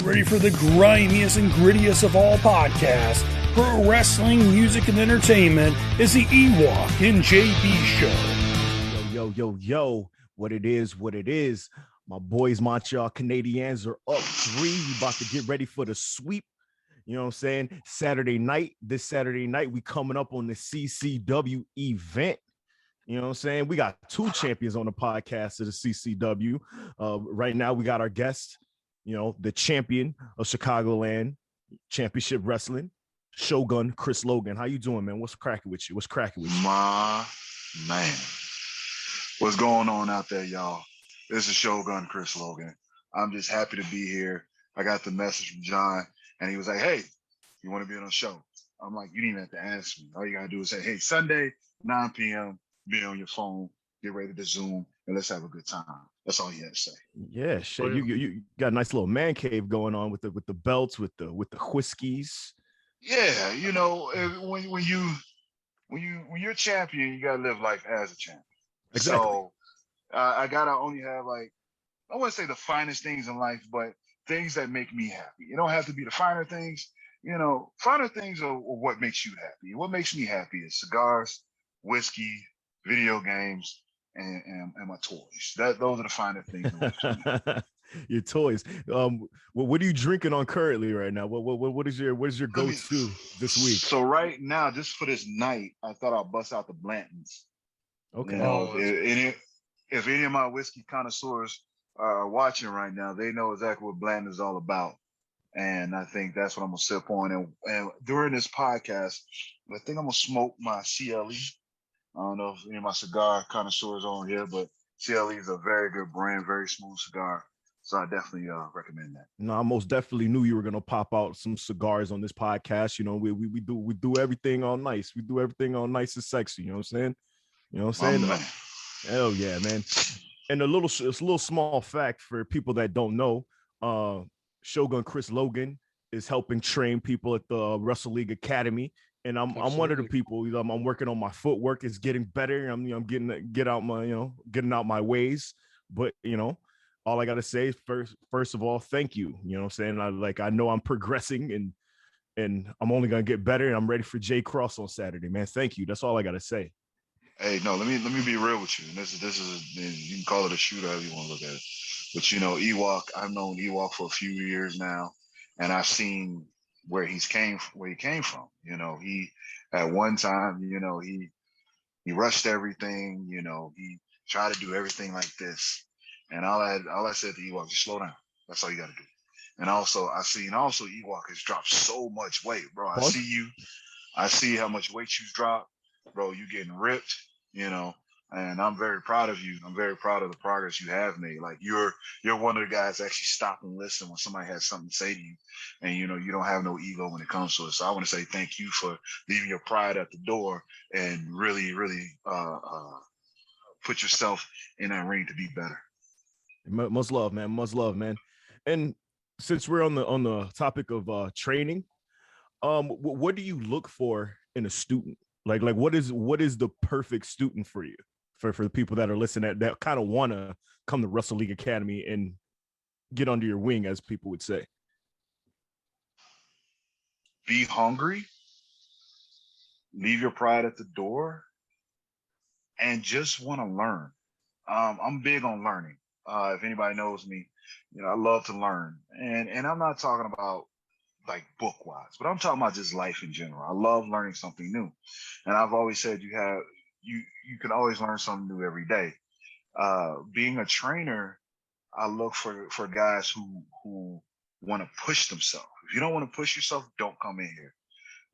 ready for the grimiest and grittiest of all podcasts, pro wrestling, music, and entertainment is the EWOKK and JB Show. Yo, what it is. My boys, Montreal Canadiens are up 3. We about to get ready for the sweep. You know what I'm saying? This Saturday night, we coming up on the CCW event. You know what I'm saying? We got 2 champions on the podcast of the CCW. Right now, we got our guest, the champion of Chicagoland Championship Wrestling, Shogun Chris Logan. How you doing, man? What's cracking with you? My man. What's going on out there, y'all? This is Shogun Chris Logan. I'm just happy to be here. I got the message from John, and he was like, hey, you want to be on the show? I'm like, you didn't even have to ask me. All you got to do is say, hey, Sunday, 9 p.m., be on your phone, get ready to Zoom, and let's have a good time. That's all you had to say. Yeah, shit. You got a nice little man cave going on with the belts, with the whiskeys. Yeah, when you're champion, you gotta live life as a champion. Exactly. So I gotta only have I wouldn't say the finest things in life, but things that make me happy. It don't have to be the finer things. Finer things are what makes you happy. What makes me happy is cigars, whiskey, video games, and my toys. Those are the finer things. Your toys. What are you drinking on currently right now? What is your go-to this week? So right now, just for this night, I thought I'll bust out the Blantons. Okay. If any of my whiskey connoisseurs are watching right now, they know exactly what Blanton is all about. And I think that's what I'm gonna sip on. And during this podcast, I think I'm gonna smoke my CLE. I don't know if any of my cigar connoisseurs on here, but CLE is a very good brand, very smooth cigar. So I definitely recommend that. No, I most definitely knew you were gonna pop out some cigars on this podcast. We do everything all nice. We do everything all nice and sexy. You know what I'm saying? Hell yeah, man. And a little small fact for people that don't know, Shogun Chris Logan is helping train people at the Wrestle League Academy. And I'm one of the people. I'm working on my footwork. It's getting better. I'm getting out my ways. But all I gotta say first of all, thank you. You know what I'm saying? I know I'm progressing and I'm only gonna get better. And I'm ready for J Cross on Saturday, man. Thank you. That's all I gotta say. Hey, no, let me be real with you. And this is you can call it a shooter, however you want to look at it. But EWOKK, I've known EWOKK for a few years now, and I've seen where he came from. He at one time, he rushed everything. He tried to do everything like this, and all I said to EWOKK, just slow down. That's all you got to do. And also, EWOKK has dropped so much weight, bro. I see how much weight you've dropped, bro. You getting ripped, and I'm very proud of you. I'm very proud of the progress you have made. Like you're one of the guys that actually stop and listen when somebody has something to say to you, and you don't have no ego when it comes to it. So I want to say thank you for leaving your pride at the door and really, really put yourself in that ring to be better. Much love, man. And since we're on the topic of training, what do you look for in a student? Like what is the perfect student for you? For the people that are listening that kind of want to come to Wrestle League Academy and get under your wing, as people would say. Be hungry, leave your pride at the door, and just want to learn. I'm big on learning. If anybody knows me, I love to learn. And I'm not talking about like book wise, but I'm talking about just life in general. I love learning something new. And I've always said you can always learn something new every day. Being a trainer, I look for guys who want to push themselves. If you don't want to push yourself, don't come in here.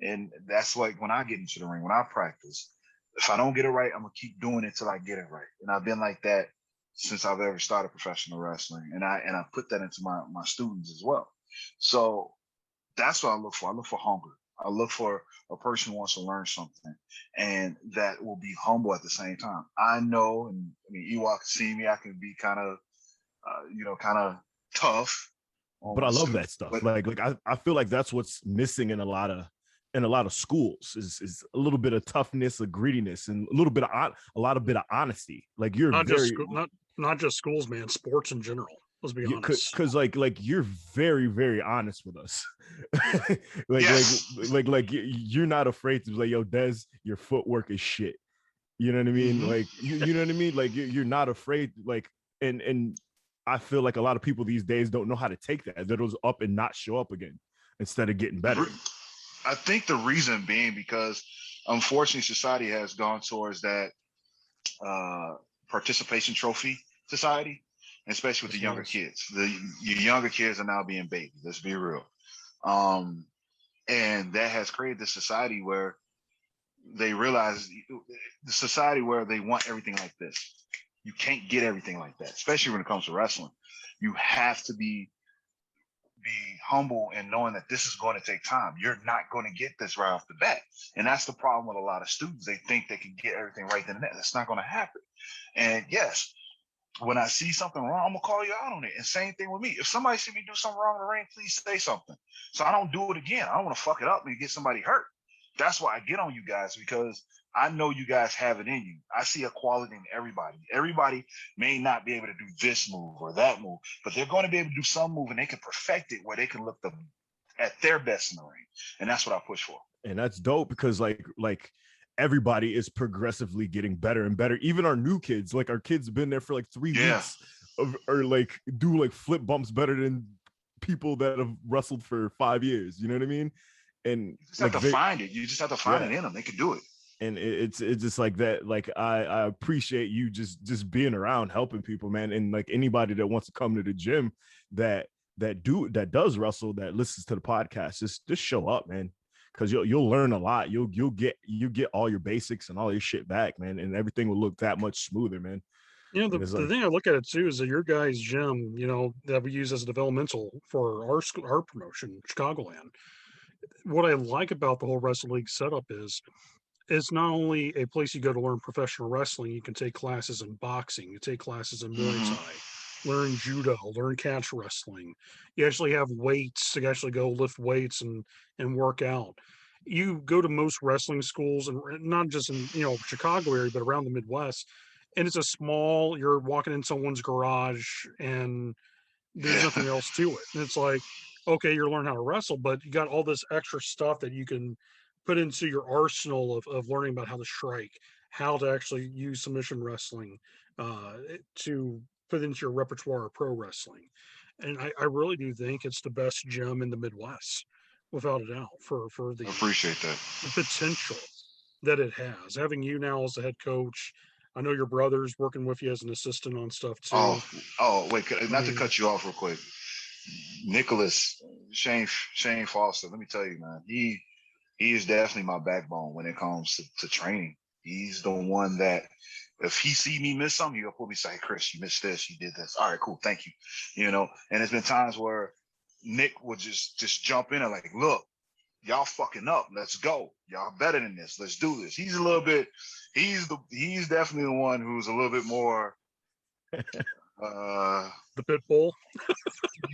And that's like when I get into the ring, when I practice, if I don't get it right, I'm gonna keep doing it till I get it right. And I've been like that since I've ever started professional wrestling. And I put that into my students as well. So that's what I look for. I look for hunger. I look for a person who wants to learn something and that will be humble at the same time. I know, and EWOKK see me, I can be kind of tough. But I love that stuff. But I feel like that's what's missing in a lot of schools is a little bit of toughness, a greediness, and a lot of honesty. Like you're not just schools, man. Sports in general. Let's be honest. Because like you're very, very honest with us. like you're not afraid to be like, yo, Des, your footwork is shit. You know what I mean? Like you know what I mean? Like you're not afraid. Like and I feel like a lot of people these days don't know how to take that. That'll up and not show up again instead of getting better. I think the reason being because unfortunately society has gone towards that participation trophy society, especially with the younger kids. Your younger kids are now being babies. Let's be real. And that has created this society where they realize the society where they want everything like this. You can't get everything like that, especially when it comes to wrestling. You have to be humble and knowing that this is going to take time. You're not going to get this right off the bat. And that's the problem with a lot of students. They think they can get everything right then and there. That's not going to happen. And yes, when I see something wrong, I'm going to call you out on it. And same thing with me. If somebody see me do something wrong in the ring, please say something. So I don't do it again. I don't want to fuck it up and get somebody hurt. That's why I get on you guys, because I know you guys have it in you. I see a quality in everybody. Everybody may not be able to do this move or that move, but they're going to be able to do some move and they can perfect it where they can look at their best in the ring. And that's what I push for. And that's dope because like everybody is progressively getting better and better. Even our new kids, like our kids have been there for like 3 weeks or like do like flip bumps better than people that have wrestled for 5 years. You know what I mean? And you just have to find it. You just have to find it in them. They can do it. And it's just like that. Like I appreciate you just being around, helping people, man. And like anybody that wants to come to the gym that does wrestle, that listens to the podcast, just show up, man. Because you'll learn a lot. You get all your basics and all your shit back, man, and everything will look that much smoother, man. You know, the thing I look at it too is that your guys' gym, you know, that we use as a developmental for our promotion, Chicagoland. What I like about the whole Wrestle League setup is it's not only a place you go to learn professional wrestling. You can take classes in boxing, you take classes in Muay Thai, learn judo, learn catch wrestling. You actually have weights to actually go lift weights and work out. You go to most wrestling schools, and not just in Chicago area, but around the Midwest, and it's a small. You're walking in someone's garage, and there's nothing else to it. And it's like, okay, you're learning how to wrestle, but you got all this extra stuff that you can put into your arsenal of learning about how to strike, how to actually use submission wrestling, to put into your repertoire of pro wrestling. And I really do think it's the best gym in the Midwest, without a doubt, for the, I appreciate that, the potential that it has. Having you now as the head coach, I know your brother's working with you as an assistant on stuff too. Oh, wait, not to cut you off real quick. Nicholas, Shane Foster, let me tell you, man, he is definitely my backbone when it comes to training. He's the one that if he see me miss something, he'll put me say, hey, Chris, you missed this, you did this. All right, cool, thank you. And there's been times where Nick would just jump in and like, look, y'all fucking up. Let's go. Y'all better than this. Let's do this. He's definitely the one who's a little bit more the pit bull.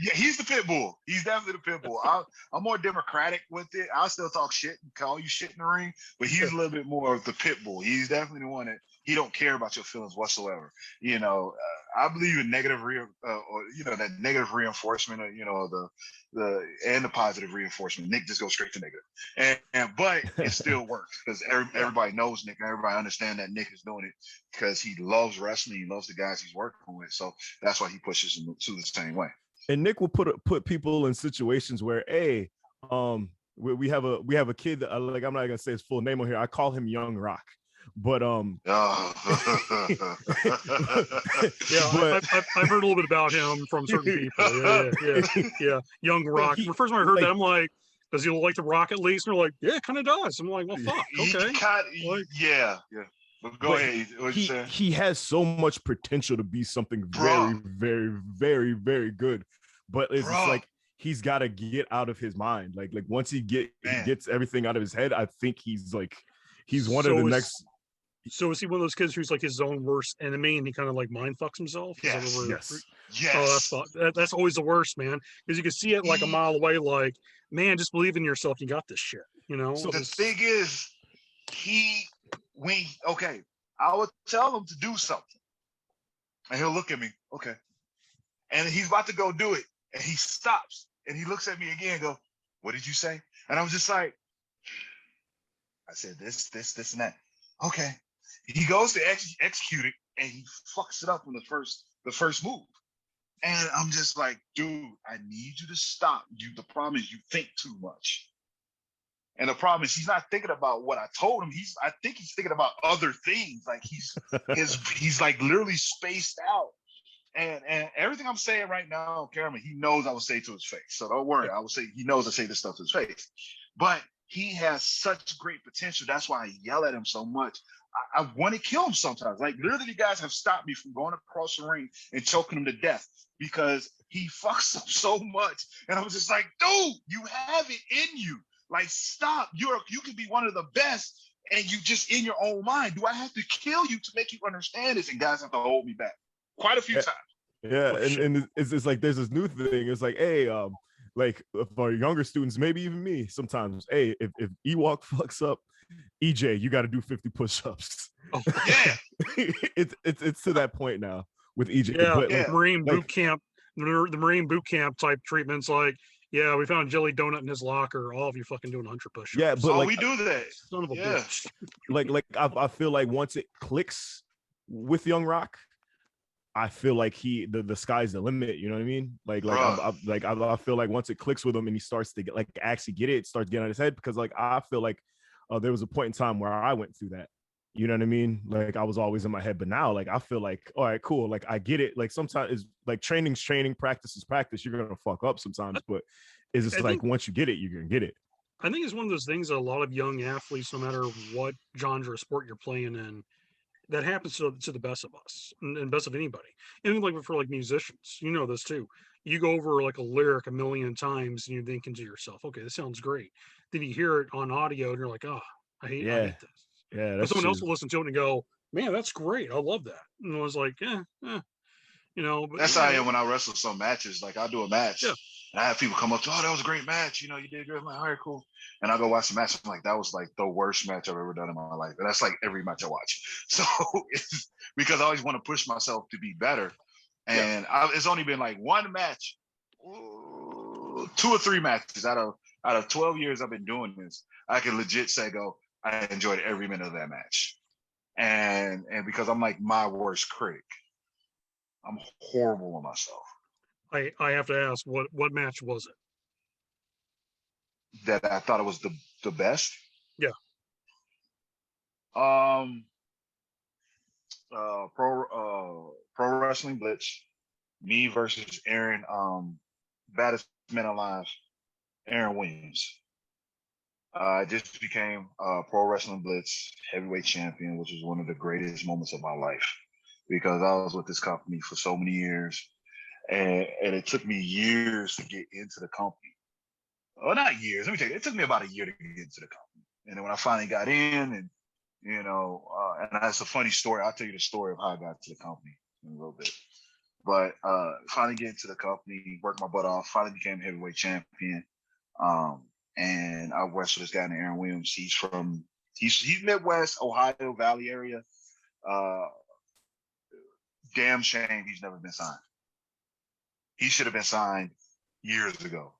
Yeah, he's the pit bull. He's definitely the pit bull. I'm more democratic with it. I'll still talk shit and call you shit in the ring, but he's a little bit more of the pit bull. He's definitely the one that he don't care about your feelings whatsoever. I believe in negative that negative reinforcement, and the positive reinforcement. Nick just goes straight to negative, but it still works because everybody knows Nick and everybody understands that Nick is doing it because he loves wrestling. He loves the guys he's working with, so that's why he pushes them to the same way. And Nick will put people in situations where, hey, we have a kid that, like, I'm not gonna say his full name on here. I call him Young Rock. But yeah, I've heard a little bit about him from certain people. Yeah. Young Rock. The first time I heard that, I'm like, does he look like the Rock at least? And they're like, yeah, it kind of does. I'm like, well, fuck, okay. Yeah. But go ahead. He has so much potential to be something very, very, very, very good. But it's just like he's got to get out of his mind. Like once he gets everything out of his head, I think he's one of the next. So is he one of those kids who's like his own worst enemy and he kind of like mind fucks himself? Yes. Oh, that's always the worst, man. Because you can see it like a mile away, like, man, just believe in yourself. You got this shit, So the thing is, I would tell him to do something. And he'll look at me, okay. And he's about to go do it. And he stops and he looks at me again and go, what did you say? And I was just like, I said, this, and that. Okay. He goes to execute it and he fucks it up on the first move. And I'm just like, dude, I need you to stop. The problem is you think too much. And the problem is he's not thinking about what I told him. I think he's thinking about other things. Like he's like literally spaced out. And everything I'm saying right now on camera, he knows I will say to his face. So don't worry. I will say he knows I say this stuff to his face. But he has such great potential. That's why I yell at him so much. I want to kill him sometimes. Like literally, guys have stopped me from going across the ring and choking him to death because he fucks up so much. And I was just like, dude, you have it in you. Like, stop. You can be one of the best, and you just in your own mind. Do I have to kill you to make you understand this? And guys have to hold me back quite a few times. Yeah, and it's like there's this new thing. It's like, hey, like for younger students, maybe even me, sometimes, hey, if EWOKK fucks up, EJ, you got to do 50 push-ups. Oh, yeah. it's to that point now with EJ. Yeah, but like, Marine boot camp, the Marine boot camp type treatments, like, yeah, we found a jelly donut in his locker. All of you fucking doing 100 push-ups. Yeah, but like, we do that. Son of a bitch. Like I feel like once it clicks with Young Rock, I feel like the sky's the limit. You know what I mean? Like I feel like once it clicks with him and he starts to get actually get it, starts getting on his head, because like I feel like there was a point in time where I went through that. You know what I mean? Like I was always in my head, but now like I feel like, all right, cool. Like I get it. Like sometimes it's like training's training, practice is practice. You're gonna fuck up sometimes, but it's just like once you get it, you're gonna get it. I think it's one of those things that a lot of young athletes, no matter what genre of sport you're playing in, that happens to the best of us and best of anybody. And like for like musicians, you know this too. You go over like a lyric a million times and you're thinking to yourself, okay, this sounds great. Then you hear it on audio and you're like, oh, I hate this. Yeah, but someone else will listen to it and go, man, that's great. I love that. And I was like, you know. But, that's how I am when I wrestle some matches. Like I do a match. Yeah. And I have people come up to, oh, that was a great match. You know, you did good. I'm like, all right, cool. And I go watch the match. I'm like, that was like the worst match I've ever done in my life. And that's like every match I watch. So it's because I always want to push myself to be better. And it's only been like one match, 2 or 3 matches out of 12 years I've been doing this. I can legit say, I enjoyed every minute of that match. And because I'm like my worst critic. I'm horrible on myself. I have to ask, what match was it? That I thought it was the best? Yeah. Pro Wrestling Blitz, me versus Aaron, baddest man alive, Aaron Williams. I just became Pro Wrestling Blitz heavyweight champion, which was one of the greatest moments of my life because I was with this company for so many years. And it took me years to get into the company. Well, not years. Let me tell you, it took me about a year to get into the company. And then when I finally got in, and you know, and that's a funny story. I'll tell you the story of how I got to the company in a little bit. But finally get into the company, worked my butt off. Finally became heavyweight champion. And I wrestled this guy named Aaron Williams. He's Midwest, Ohio Valley area. Damn shame he's never been signed. He should have been signed years ago.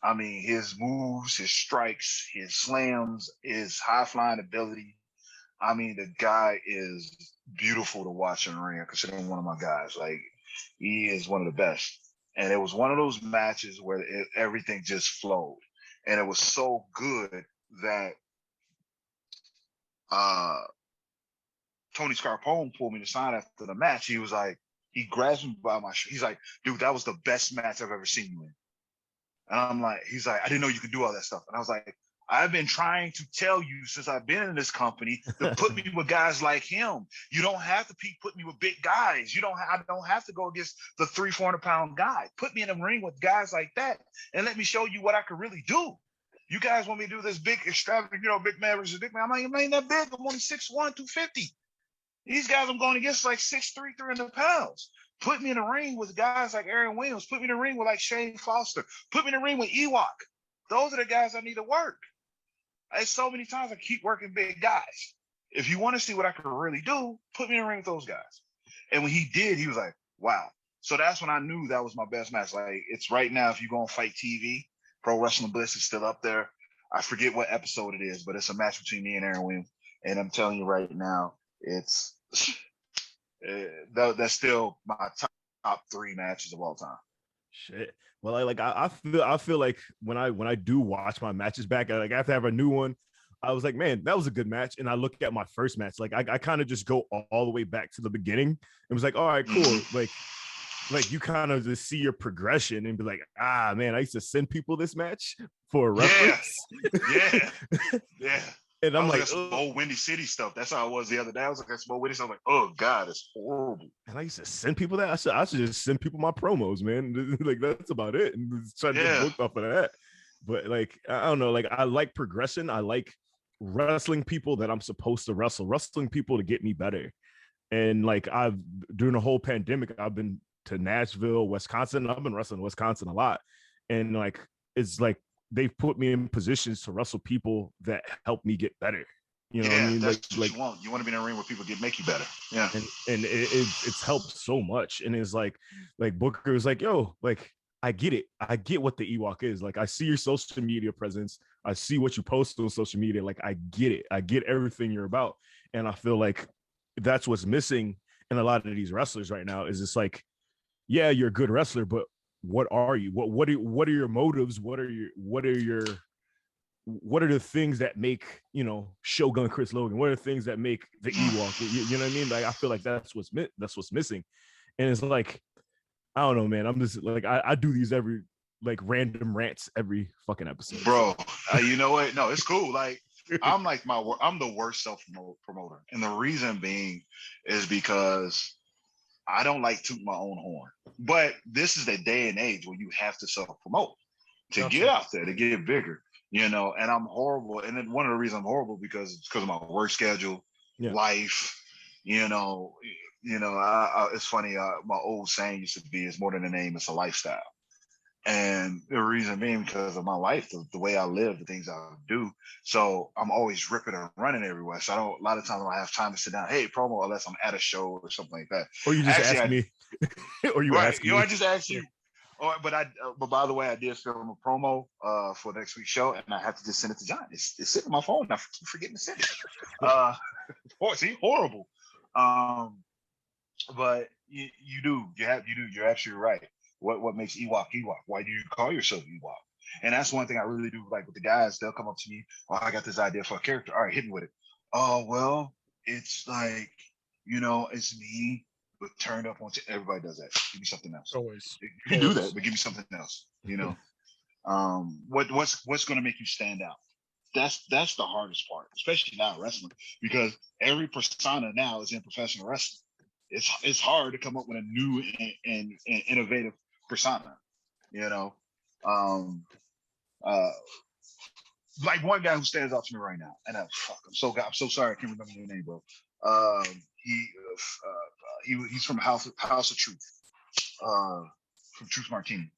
I mean, his moves, his strikes, his slams, his high-flying ability. I mean, the guy is beautiful to watch in the ring. I consider him one of my guys. Like, he is one of the best. And it was one of those matches where everything just flowed. And it was so good that Tony Scarpone pulled me to sign after the match. He was like, he grabs me by my shirt. He's like, dude, that was the best match I've ever seen you in. And I'm like, he's like, I didn't know you could do all that stuff. And I was like, I've been trying to tell you since I've been in this company to put me with guys like him. You don't have to put me with big guys. I don't have to go against the 300-400 pound guy. Put me in a ring with guys like that and let me show you what I could really do. You guys want me to do this big extravagant, big man versus big man. I'm like, I ain't that big. I'm only 6'1", 250. These guys I'm going against like 6'3", 300 pounds. Put me in a ring with guys like Aaron Williams. Put me in a ring with like Shane Foster. Put me in a ring with EWOKK. Those are the guys I need to work. So many times I keep working big guys. If you want to see what I can really do, put me in a ring with those guys. And when he did, he was like, wow. So that's when I knew that was my best match. Like it's right now, if you go on Fight TV, Pro Wrestling Bliss is still up there. I forget what episode it is, but it's a match between me and Aaron Williams. And I'm telling you right now, it's that's still my top 3 matches of all time. Shit. Well, I feel like when I do watch my matches back, like after I have a new one, I was like, man, that was a good match. And I look at my first match, like I kind of just go all the way back to the beginning and was like, all right, cool. Like you kind of just see your progression and be like, ah, man, I used to send people this match for a reference. Yeah. And I'm like, some old Windy City stuff. That's how I was the other day. I was like, that's some old Windy stuff. I'm like, oh God, it's horrible. And I used to send people that. I should just send people my promos, man. Like that's about it. And try to get booked off of that. But like, I don't know. Like I like progression. I like wrestling people that I'm supposed to wrestling people to get me better. And like during the whole pandemic, I've been to Nashville, Wisconsin. I've been wrestling Wisconsin a lot. And like, it's like, they've put me in positions to wrestle people that help me get better. You know what I mean? That's what you want. You want to be in a ring where people make you better. Yeah. And it's helped so much. And it's like Booker was like, yo, like, I get it. I get what the EWOKK is. Like, I see your social media presence. I see what you post on social media. Like, I get it. I get everything you're about. And I feel like that's what's missing in a lot of these wrestlers right now is it's like, yeah, you're a good wrestler, but what are you? What are your motives? What are the things that make, you know, Shogun Chris Logan? What are the things that make the EWOKK? You know what I mean? Like I feel like that's what's missing. And it's like, I don't know, man. I'm just like I do these every like random rants every fucking episode. Bro, you know what? No, it's cool. Like I'm the worst self promoter. And the reason being is because I don't like tooting my own horn, but this is the day and age where you have to self-promote to get out there, to get bigger, you know, and I'm horrible. And then one of the reasons I'm horrible because of my work schedule, life, you know, it's funny. My old saying used to be, it's more than a name, it's a lifestyle. And the reason being because of my life, the way I live, the things I do. So I'm always ripping and running everywhere. So a lot of times I don't have time to sit down, hey, promo, unless I'm at a show or something like that. Or you just ask me. Or you ask me. You know, I just asked you. But by the way, I did film a promo for next week's show, and I have to just send it to John. It's sitting on my phone. I keep forgetting to send it. See, horrible. But you do. You're absolutely right. What makes EWOKK EWOKK? Why do you call yourself EWOKK? And that's one thing I really do like with the guys. They'll come up to me, oh, I got this idea for a character. All right, hit me with it. Oh, well, it's like, you know, it's me, but turned up on everybody does that. Give me something else. Always. You can do that, but give me something else. You know, what's going to make you stand out? That's the hardest part, especially now wrestling, because every persona now is in professional wrestling. It's hard to come up with a new and innovative persona, you know. Like one guy who stands out to me right now, and I'm so sorry I can't remember your name, bro. He's from House of Truth, from Truth Martini.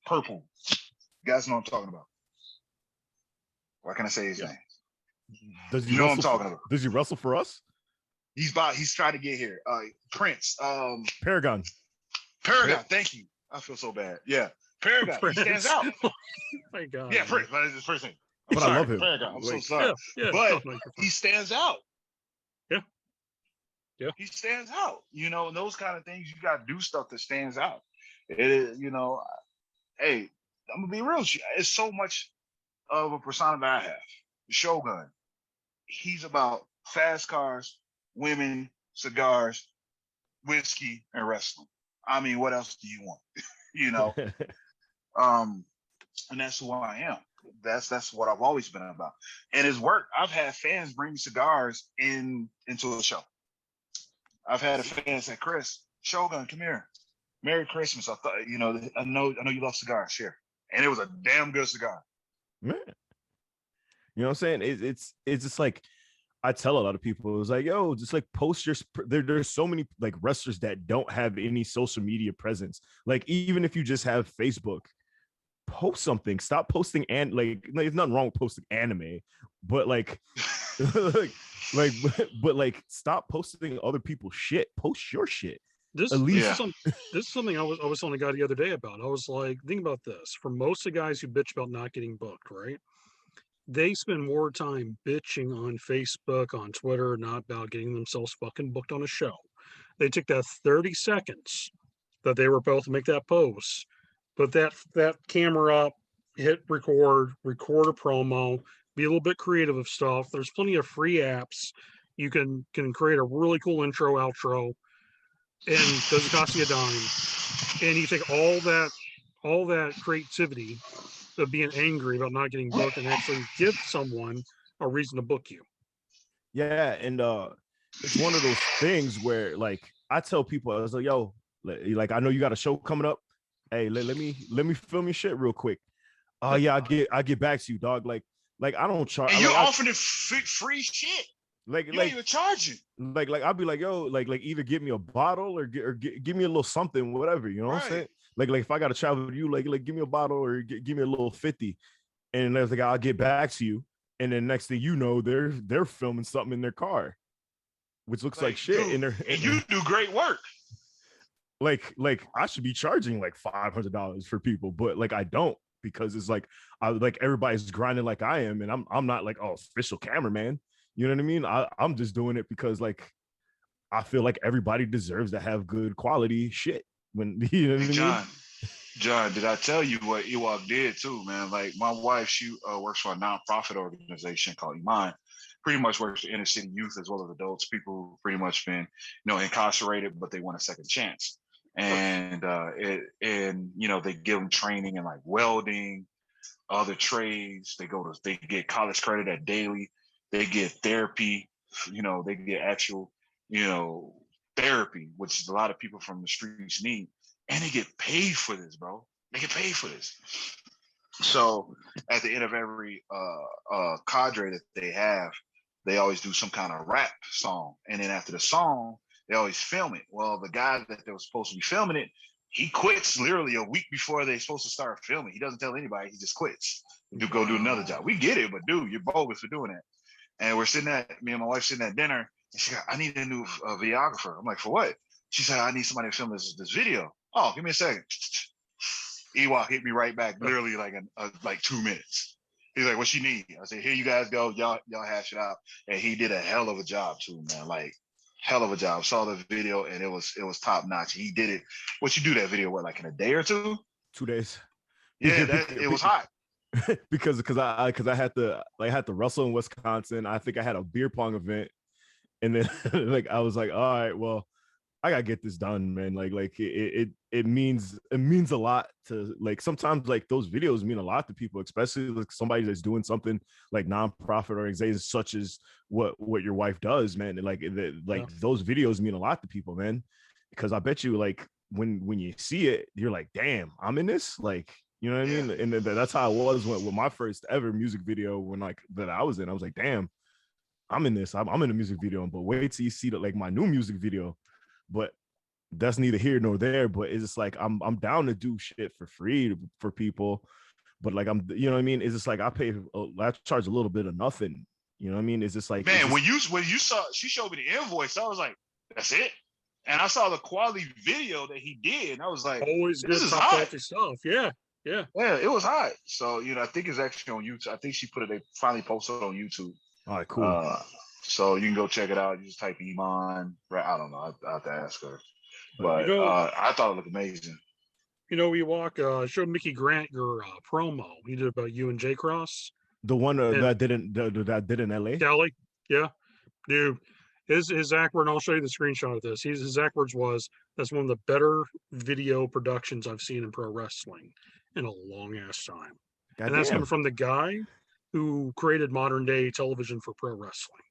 Purple, you guys know what I'm talking about. Why can't I say his name? You know what I'm talking about? Does he wrestle for us? He's trying to get here. Prince. Paragon. Thank you. I feel so bad. Yeah. Paragon. He stands out. My God. Yeah, Prince. That is his first name. But I love him. Paragon. I'm so sorry. Yeah, but he stands out. Yeah. Yeah. He stands out. You know, and those kind of things, you got to do stuff that stands out. It is, you know, hey, I'm going to be real with you. It's so much of a persona that I have. The Shogun. He's about fast cars, women, cigars, whiskey, and wrestling. I mean, what else do you want? You know, and that's who I am. That's what I've always been about. And it's worked. I've had fans bring me cigars into a show. I've had a fan say, Chris, Shogun, come here. Merry Christmas. I thought, you know, I know you love cigars. Share. And it was a damn good cigar. Man. You know what I'm saying? It's just like, I tell a lot of people, it was like, yo, just like post your, there's so many like wrestlers that don't have any social media presence. Like, even if you just have Facebook, post something, stop posting. And like there's nothing wrong with posting anime, but like, but stop posting other people's shit, post your shit. At This this is least, Yeah. some this is something I was telling a guy the other day about. I was like, think about this. For most of the guys who bitch about not getting booked, right? They spend more time bitching on Facebook, on Twitter, not about getting themselves fucking booked on a show. They took that 30 seconds that they were both to make that post, put that camera up, hit record a promo, be a little bit creative of stuff. There's plenty of free apps. You can create a really cool intro, outro, and doesn't cost you a dime. And you take all that creativity of being angry about not getting booked and actually give someone a reason to book you. yeah, and it's one of those things where like I tell people, I was like, yo, like I know you got a show coming up. Hey, let me film your shit real quick. Oh yeah, I get back to you, dog. Like I don't charge. And you're Like I offering free shit. like You ain't like even charging. like I'll be like, yo, like either give me a bottle or give me a little something, whatever. You know what I'm Right. saying? Like if I gotta travel with you, like give me a bottle or give me a little 50, and there's like I'll get back to you, and then next thing you know, they're filming something in their car, which looks like Like, shit, dude, and they're and you do great work. like I should be charging like $500 for people, but like I don't because it's like I like everybody's grinding like I am, and I'm not like official cameraman. You know what I mean? I'm just doing it because like I feel like everybody deserves to have good quality shit. When you know Hey, what I mean? John, did I tell you what EWOKK did too, man? Like my wife, she works for a nonprofit organization called Iman. Pretty much works for inner city youth as well as adults. People who pretty much been, incarcerated, but they want a second chance. And they give them training in like welding, other trades. They get college credit at daily. They get therapy. They get actual, therapy, which a lot of people from the streets need, and they get paid for this, bro. They get paid for this. So at the end of every cadre that they have, they always do some kind of rap song, and then after the song, they always film it. Well, the guy that they were supposed to be filming it, he quits literally a week before they're supposed to start filming. He doesn't tell anybody. He just quits to go do another job. We get it, but dude, you're bogus for doing that. And me and my wife sitting at dinner, and she got, I need a new videographer. I'm like, for what? She said, I need somebody to film this video. Oh, give me a second. EWOKK hit me right back, literally like 2 minutes. He's like, what you need? I said, here you guys go. Y'all hash it out. And he did a hell of a job too, man. Like, hell of a job. Saw the video and it was top notch. He did it. What you do that video, what, like in a day or two? 2 days. Yeah, it was hot. because I had to wrestle in Wisconsin. I think I had a beer pong event, and then like I was like, all right, well, I gotta get this done, man. Like it means a lot to like sometimes like those videos mean a lot to people, especially like somebody that's doing something like nonprofit organizations such as what your wife does, man. And like those videos mean a lot to people, man. Because I bet you like when you see it, you're like, damn, I'm in this, like. You know what I mean? And that's how it was with my first ever music video when like that I was in. I was like, damn, I'm in this. I'm in a music video. But wait till you see like my new music video. But that's neither here nor there. But it's just like I'm down to do shit for free for people. But like you know what I mean? It's just like I charge a little bit of nothing. You know what I mean? It's just like, man, when you saw, she showed me the invoice, I was like, that's it. And I saw the quality video that he did, and I was like, always good top quality stuff. Yeah. Yeah, it was hot. So I think it's actually on YouTube. I think she put it. They finally posted it on YouTube. All right, cool. So you can go check it out. You just type Iman. I don't know. I have to ask her. But I thought it looked amazing. EWOKK showed Mickey Grant your promo you did about you and J Cross. The one that did in LA. Kelly, yeah, dude. His exact word, and I'll show you the screenshot of this. His exact words was, "That's one of the better video productions I've seen in pro wrestling in a long ass time." God and that's damn. coming from the guy who created modern day television for pro wrestling.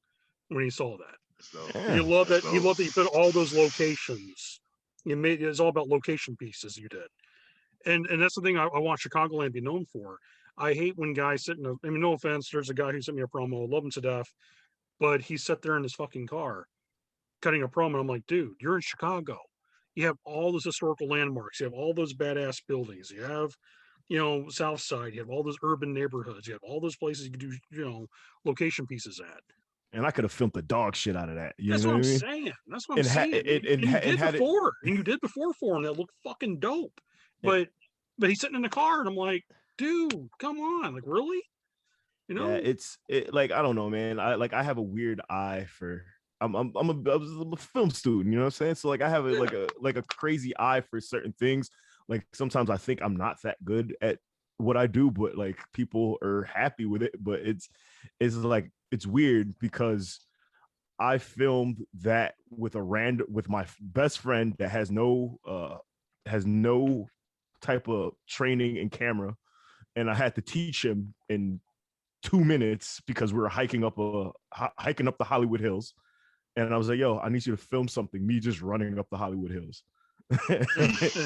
When he saw that, Yeah. you love that. You love that you put all those locations. It's all about location pieces you did, and that's the thing I want Chicagoland to be known for. I hate when guys sit in I mean, no offense, there's a guy who sent me a promo, love him to death, but he sat there in his fucking car cutting a promo. I'm like, dude, you're in Chicago. You have all those historical landmarks. You have all those badass buildings. You have, South Side. You have all those urban neighborhoods. You have all those places you can do, location pieces at. And I could have filmed the dog shit out of that. You That's know what what I'm I mean? saying. That's what I'm saying. And you did before for him that looked fucking dope. But he's sitting in the car, and I'm like, dude, come on, like really? You know? Yeah, like I don't know, man. I have a weird eye for. I'm a film student. You know what I'm saying? So like I have a crazy eye for certain things. Like sometimes I think I'm not that good at what I do, but like people are happy with it. But it's like it's weird because I filmed that with with my best friend that has no type of training in camera, and I had to teach him in 2 minutes because we were hiking up the Hollywood Hills, and I was like, "Yo, I need you to film something. Me just running up the Hollywood Hills." and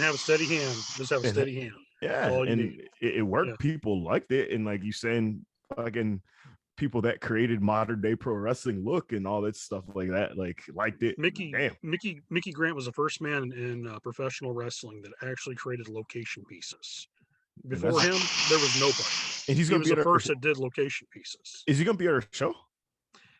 have a steady hand. Just have a steady hand. Yeah, and it worked. Yeah. People liked it, and like you saying, fucking people that created modern day pro wrestling look and all that stuff like that, like liked it. Mickey Grant was the first man in professional wrestling that actually created location pieces. Before him, there was nobody. And he was the first that did location pieces. Is he going to be at our show?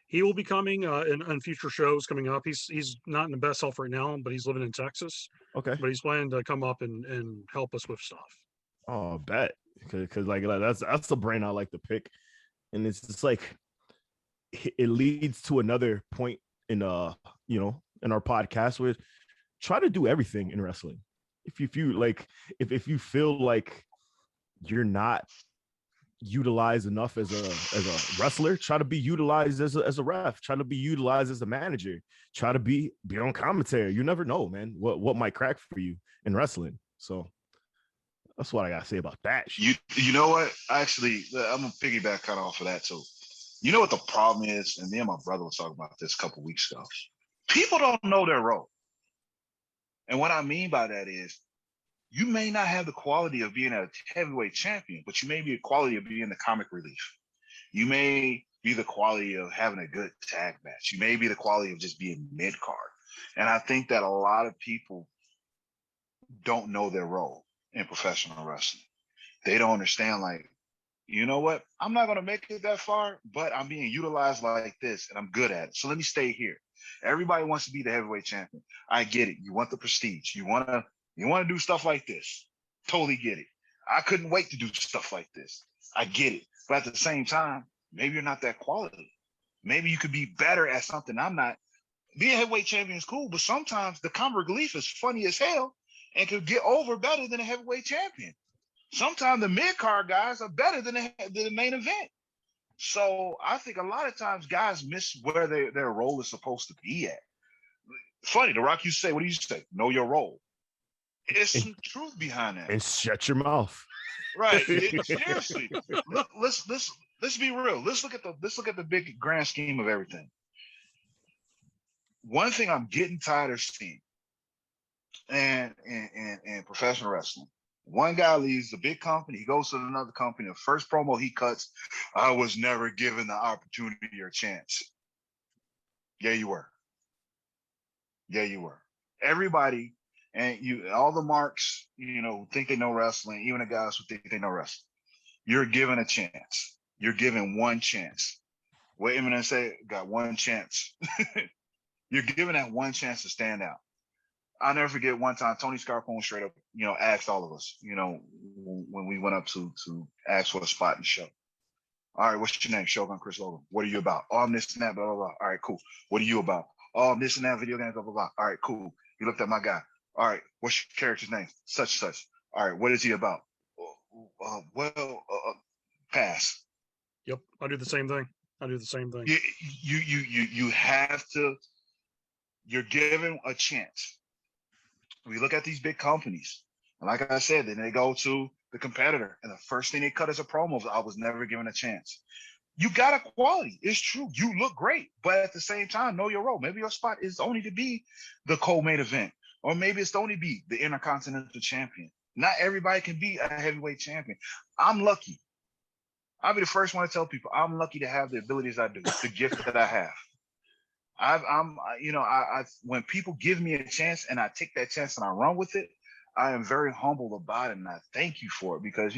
He will be coming in future shows coming up. He's not in the best health right now, but he's living in Texas. Okay. But he's planning to come up and help us with stuff. Oh, I bet. Because like that's the brand I like to pick. And it's just like it leads to another point in in our podcast where try to do everything in wrestling. If you feel like you're not utilized enough as a wrestler, try to be utilized as a ref, try to be utilized as a manager, try to be on commentary. You never know, man, what might crack for you in wrestling. So that's what I gotta say about that. You know what? Actually, I'm gonna piggyback kind of off of that too. You know what the problem is, and me and my brother was talking about this a couple weeks ago. People don't know their role, and what I mean by that is, you may not have the quality of being a heavyweight champion, but you may be the quality of being the comic relief. You may be the quality of having a good tag match. You may be the quality of just being mid-card. And I think that a lot of people don't know their role in professional wrestling. They don't understand, like, you know what? I'm not going to make it that far, but I'm being utilized like this, and I'm good at it. So let me stay here. Everybody wants to be the heavyweight champion. I get it. You want the prestige. You want to do stuff like this. Totally get it. I couldn't wait to do stuff like this. I get it. But at the same time, maybe you're not that quality. Maybe you could be better at something I'm not. Being a heavyweight champion is cool, but sometimes the comic relief is funny as hell and could get over better than a heavyweight champion. Sometimes the mid-card guys are better than the main event. So I think a lot of times guys miss where their role is supposed to be at. Funny, The Rock, you say, what do you say? Know your role. There's some truth behind that. And shut your mouth. Right. Seriously. Look, let's be real. Let's look at the big grand scheme of everything. One thing I'm getting tired of seeing and professional wrestling. One guy leaves the big company, he goes to another company. The first promo he cuts, I was never given the opportunity or chance. Yeah, you were. Yeah, you were. Everybody. And all the marks, who think they know wrestling, even the guys who think they know wrestling, you're given a chance. You're given one chance. What Eminem say, got one chance. You're given that one chance to stand out. I'll never forget one time Tony Scarpone straight up, asked all of us, when we went up to ask for a spot in the show. All right, what's your name? Shogun Chris Logan. What are you about? Oh, I'm this and that, blah, blah, blah. All right, cool. What are you about? Oh, I'm this and that, video games, blah, blah, blah. All right, cool. He looked at my guy. All right, what's your character's name? Such. All right, what is he about? Pass. Yep, I do the same thing. You have to. You're given a chance. We look at these big companies, and like I said, then they go to the competitor, and the first thing they cut as a promo is, I was never given a chance. You got a quality. It's true. You look great, but at the same time, know your role. Maybe your spot is only to be the co-main event. Or maybe it's only be the Intercontinental Champion. Not everybody can be a heavyweight champion. I'm lucky. I'll be the first one to tell people I'm lucky to have the abilities I do, the gift that I have. When people give me a chance and I take that chance and I run with it, I am very humble about it, and I thank you for it because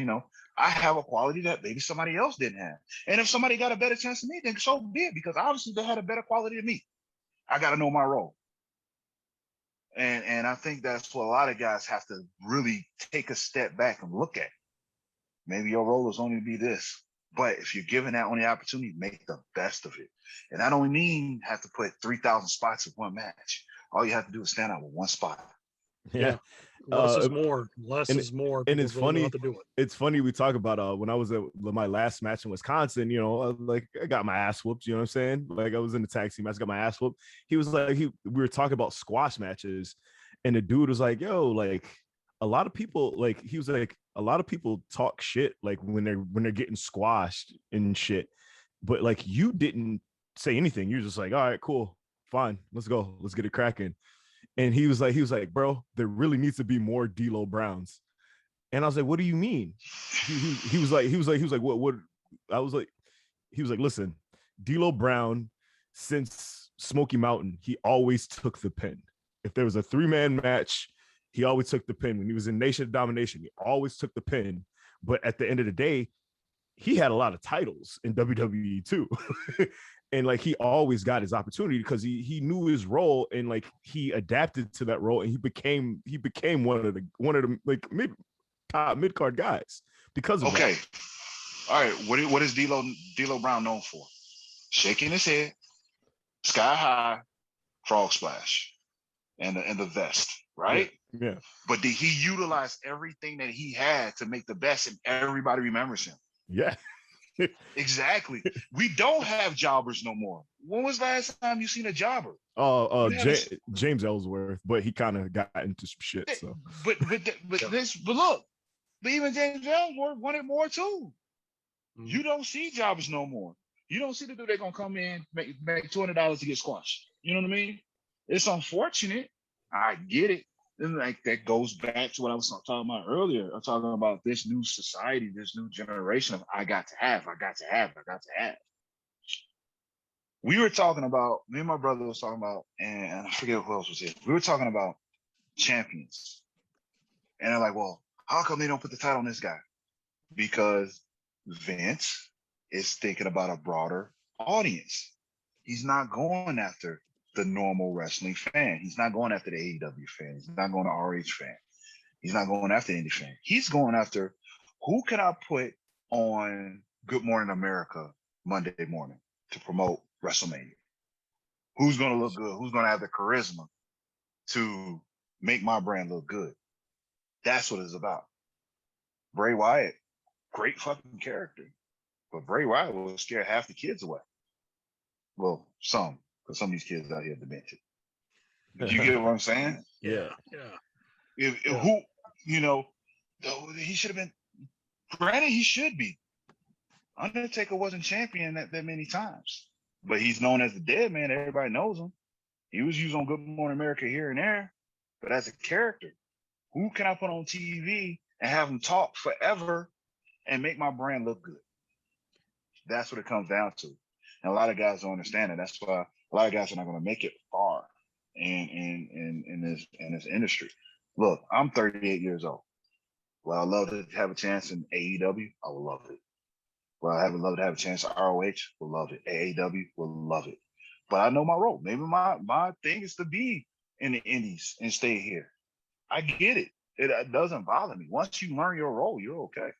I have a quality that maybe somebody else didn't have. And if somebody got a better chance than me, then so be it, because obviously they had a better quality than me. I got to know my role. And I think that's what a lot of guys have to really take a step back and look at. Maybe your role is only to be this, but if you're given that only opportunity, make the best of it. And that don't mean have to put 3,000 spots in one match. All you have to do is stand out with one spot. Yeah. Less is more. Less is more. And People it's really funny. know how to do it. It's funny we talk about when I was at my last match in Wisconsin, like I got my ass whooped, you know what I'm saying? Like I was in the tag team match, got my ass whooped. He was like, we were talking about squash matches, and the dude was like, yo, like a lot of people, like he was like, a lot of people talk shit like when they're getting squashed and shit. But like you didn't say anything. You're just like, all right, cool, fine, let's go, let's get it cracking. And he was like, bro, there really needs to be more D'Lo Browns. And I was like, what do you mean? He was like, what? I was like, he was like, listen, D'Lo Brown, since Smoky Mountain, he always took the pin. If there was a 3-man match, he always took the pin. When he was in Nation of Domination, he always took the pin. But at the end of the day, he had a lot of titles in WWE too. And like he always got his opportunity because he knew his role, and like he adapted to that role, and he became one of the like top mid card guys because of that. All right, what is D'Lo Brown known for? Shaking his head, sky high, frog splash, and the vest, right? Yeah. But did he utilize everything that he had to make the best, and everybody remembers him? Yeah. Exactly. We don't have jobbers no more. When was the last time you seen a jobber? James Ellsworth, but he kind of got into some shit. So, but look, but even James Ellsworth wanted more too. Mm-hmm. You don't see jobbers no more. You don't see the dude they're gonna come in make $200 to get squashed. You know what I mean? It's unfortunate. I get it. And like that goes back to what I was talking about earlier. I'm talking about this new society, this new generation of I got to have. We were talking about, me and my brother was talking about, and I forget who else was here. We were talking about champions. And they're like, well, how come they don't put the title on this guy? Because Vince is thinking about a broader audience. He's not going after the normal wrestling fan. He's not going after the AEW fan. He's not going to RH fan. He's not going after any fan. He's going after who can I put on Good Morning America Monday morning to promote WrestleMania? Who's going to look good? Who's going to have the charisma to make my brand look good? That's what it's about. Bray Wyatt, great fucking character. But Bray Wyatt will scare half the kids away. Well, some, because some of these kids out here are demented. Did you get what I'm saying? Yeah. Who, he should have been, granted, he should be. Undertaker wasn't champion that many times, but he's known as the dead man. Everybody knows him. He was used on Good Morning America here and there, but as a character, who can I put on TV and have him talk forever and make my brand look good? That's what it comes down to. And a lot of guys don't understand it. That's why a lot of guys are not going to make it far in this industry. Look, I'm 38 years old. Well, I love to have a chance in AEW. I would love it. Well, I would love to have a chance at ROH. Would love it. AAW. Would love it. But I know my role. Maybe my thing is to be in the indies and stay here. I get it. It doesn't bother me. Once you learn your role, you're okay.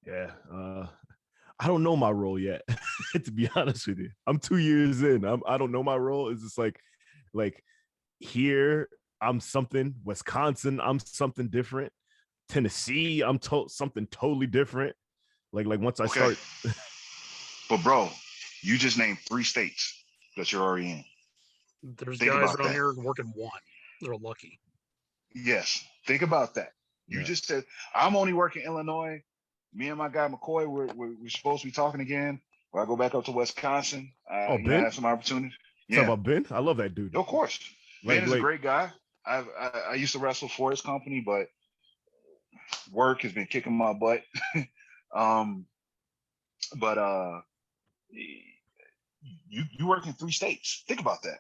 Yeah. I don't know my role yet, to be honest with you. I'm 2 years in. I don't know my role. It's just like here, I'm something. Wisconsin, I'm something different. Tennessee, I'm something totally different. Like once I start. But bro, you just named 3 states that you're already in. There's guys around here working 1. They're lucky. Yes. Think about that. You just said, I'm only working Illinois. Me and my guy McCoy, we're supposed to be talking again. Where I go back up to Wisconsin. Ben? I have some opportunities. Yeah. Talk about Ben? I love that dude. Of course. Ben is a great guy. I used to wrestle for his company, but work has been kicking my butt. You work in 3 states. Think about that.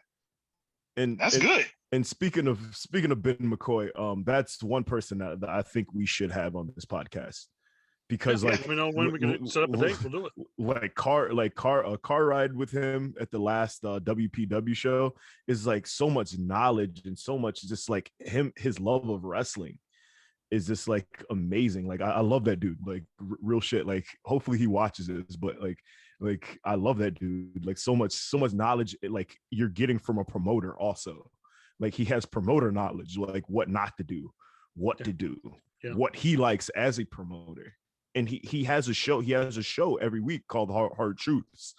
And that's good. And speaking of Ben McCoy, that's one person that I think we should have on this podcast because Yeah, let me know when we can set up a date. We'll do it. Like a car ride with him at the last WPW show is like so much knowledge and so much just like his love of wrestling is just like amazing. Like I love that dude. Like real shit. Like hopefully he watches this, but like I love that dude. Like so much knowledge like you're getting from a promoter also. Like he has promoter knowledge, like what not to do, what to do, what he likes as a promoter. And he has a show. He has a show every week called Hard Truths,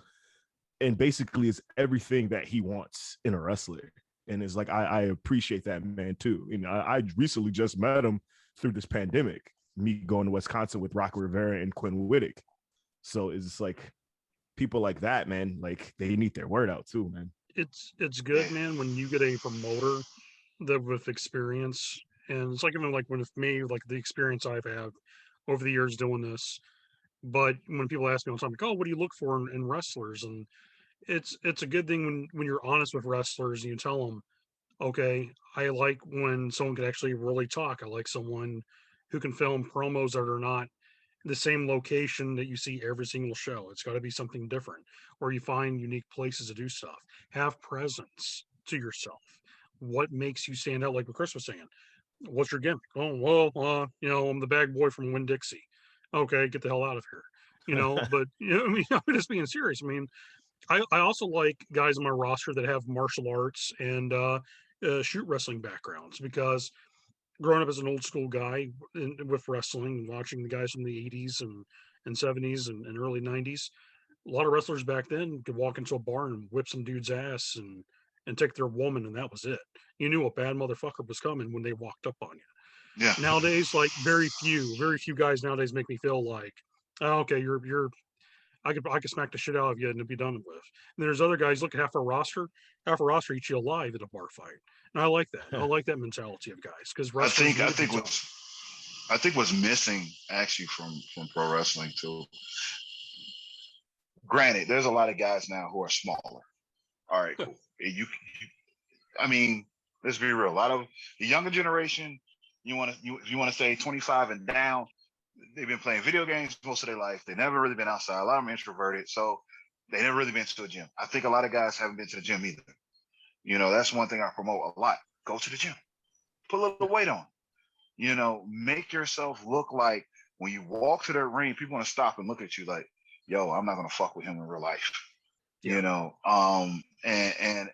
and basically it's everything that he wants in a wrestler. And it's like I appreciate that man too. And I recently just met him through this pandemic. Me going to Wisconsin with Rock Rivera and Quinn Whittick. So it's just like people like that, man. Like they need their word out too, man. It's good, man, when you get a promoter that with experience, and it's like even like with me, like the experience I've had over the years doing this. But when people ask me all the time, like, "Oh, what do you look for in wrestlers?" and it's a good thing when you're honest with wrestlers and you tell them, "Okay, I like when someone can actually really talk. I like someone who can film promos that are not the same location that you see every single show. It's got to be something different, or you find unique places to do stuff. Have presence to yourself. What makes you stand out? Like what Chris was saying. What's your gimmick? Oh, well, I'm the bag boy from Winn Dixie. Okay, get the hell out of here. But I mean, I'm just being serious. I mean, I also like guys on my roster that have martial arts and shoot wrestling backgrounds because growing up as an old school guy with wrestling and watching the guys from the 80s and 70s and early 90s, a lot of wrestlers back then could walk into a bar and whip some dude's ass and take their woman, and that was it. You knew a bad motherfucker was coming when they walked up on you. Yeah. Nowadays, like very few guys nowadays make me feel like, oh, okay, I could smack the shit out of you and it'd be done with. And there's other guys, look at half our roster eats you alive at a bar fight. And I like that. I like that mentality of guys because I think what's missing actually from pro wrestling too. Granted, there's a lot of guys now who are smaller. All right, cool. I mean, let's be real. A lot of the younger generation, you want to say 25 and down, they've been playing video games most of their life. They've never really been outside. A lot of them introverted, so they never really been to a gym. I think a lot of guys haven't been to the gym either. That's one thing I promote a lot. Go to the gym. Put a little weight on. Make yourself look like when you walk to that ring, people want to stop and look at you like, yo, I'm not going to fuck with him in real life. Yeah. And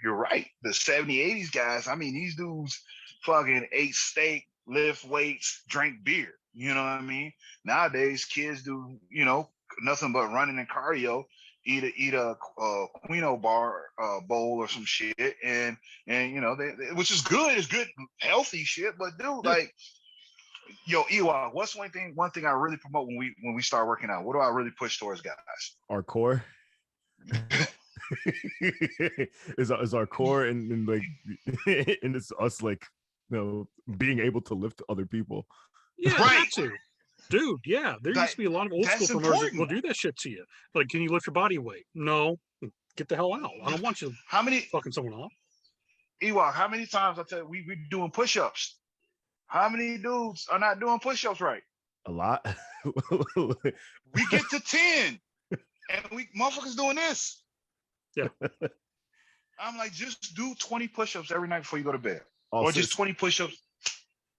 you're right. The 70s, 80s guys, I mean, these dudes fucking ate steak, lift weights, drink beer. You know what I mean? Nowadays, kids do, nothing but running and cardio, eat a Quino bar bowl or some shit, and they, which is good. It's good, healthy shit. But dude, like, yo, EWOKK, what's one thing I really promote when we start working out? What do I really push towards guys? Our core. is our core and like and it's us like being able to lift other people. Yeah, right. Dude, yeah. There used to be a lot of old school promoters that will do that shit to you. Like, can you lift your body weight? No. Get the hell out. I don't want you fucking someone off. EWOKK, how many times I tell you we doing push-ups? How many dudes are not doing push-ups right? A lot. We get to 10 and we motherfuckers doing this. Yeah. I'm like, just do 20 push-ups every night before you go to bed. Or just 20 push-ups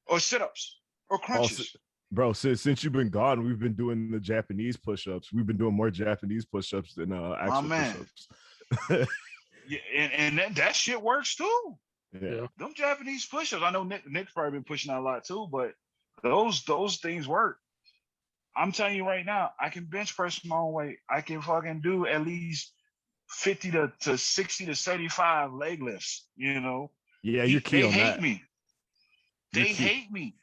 or sit-ups or crunches. Bro, since you've been gone, we've been doing the Japanese push-ups. We've been doing more Japanese push-ups than actual push-ups. Yeah, and that shit works too. Yeah. Them Japanese push-ups. I know Nick's probably been pushing out a lot too, but those things work. I'm telling you right now, I can bench press my own weight. I can fucking do at least 50 to 60 to 75 leg lifts, Yeah, you're key on that. They hate me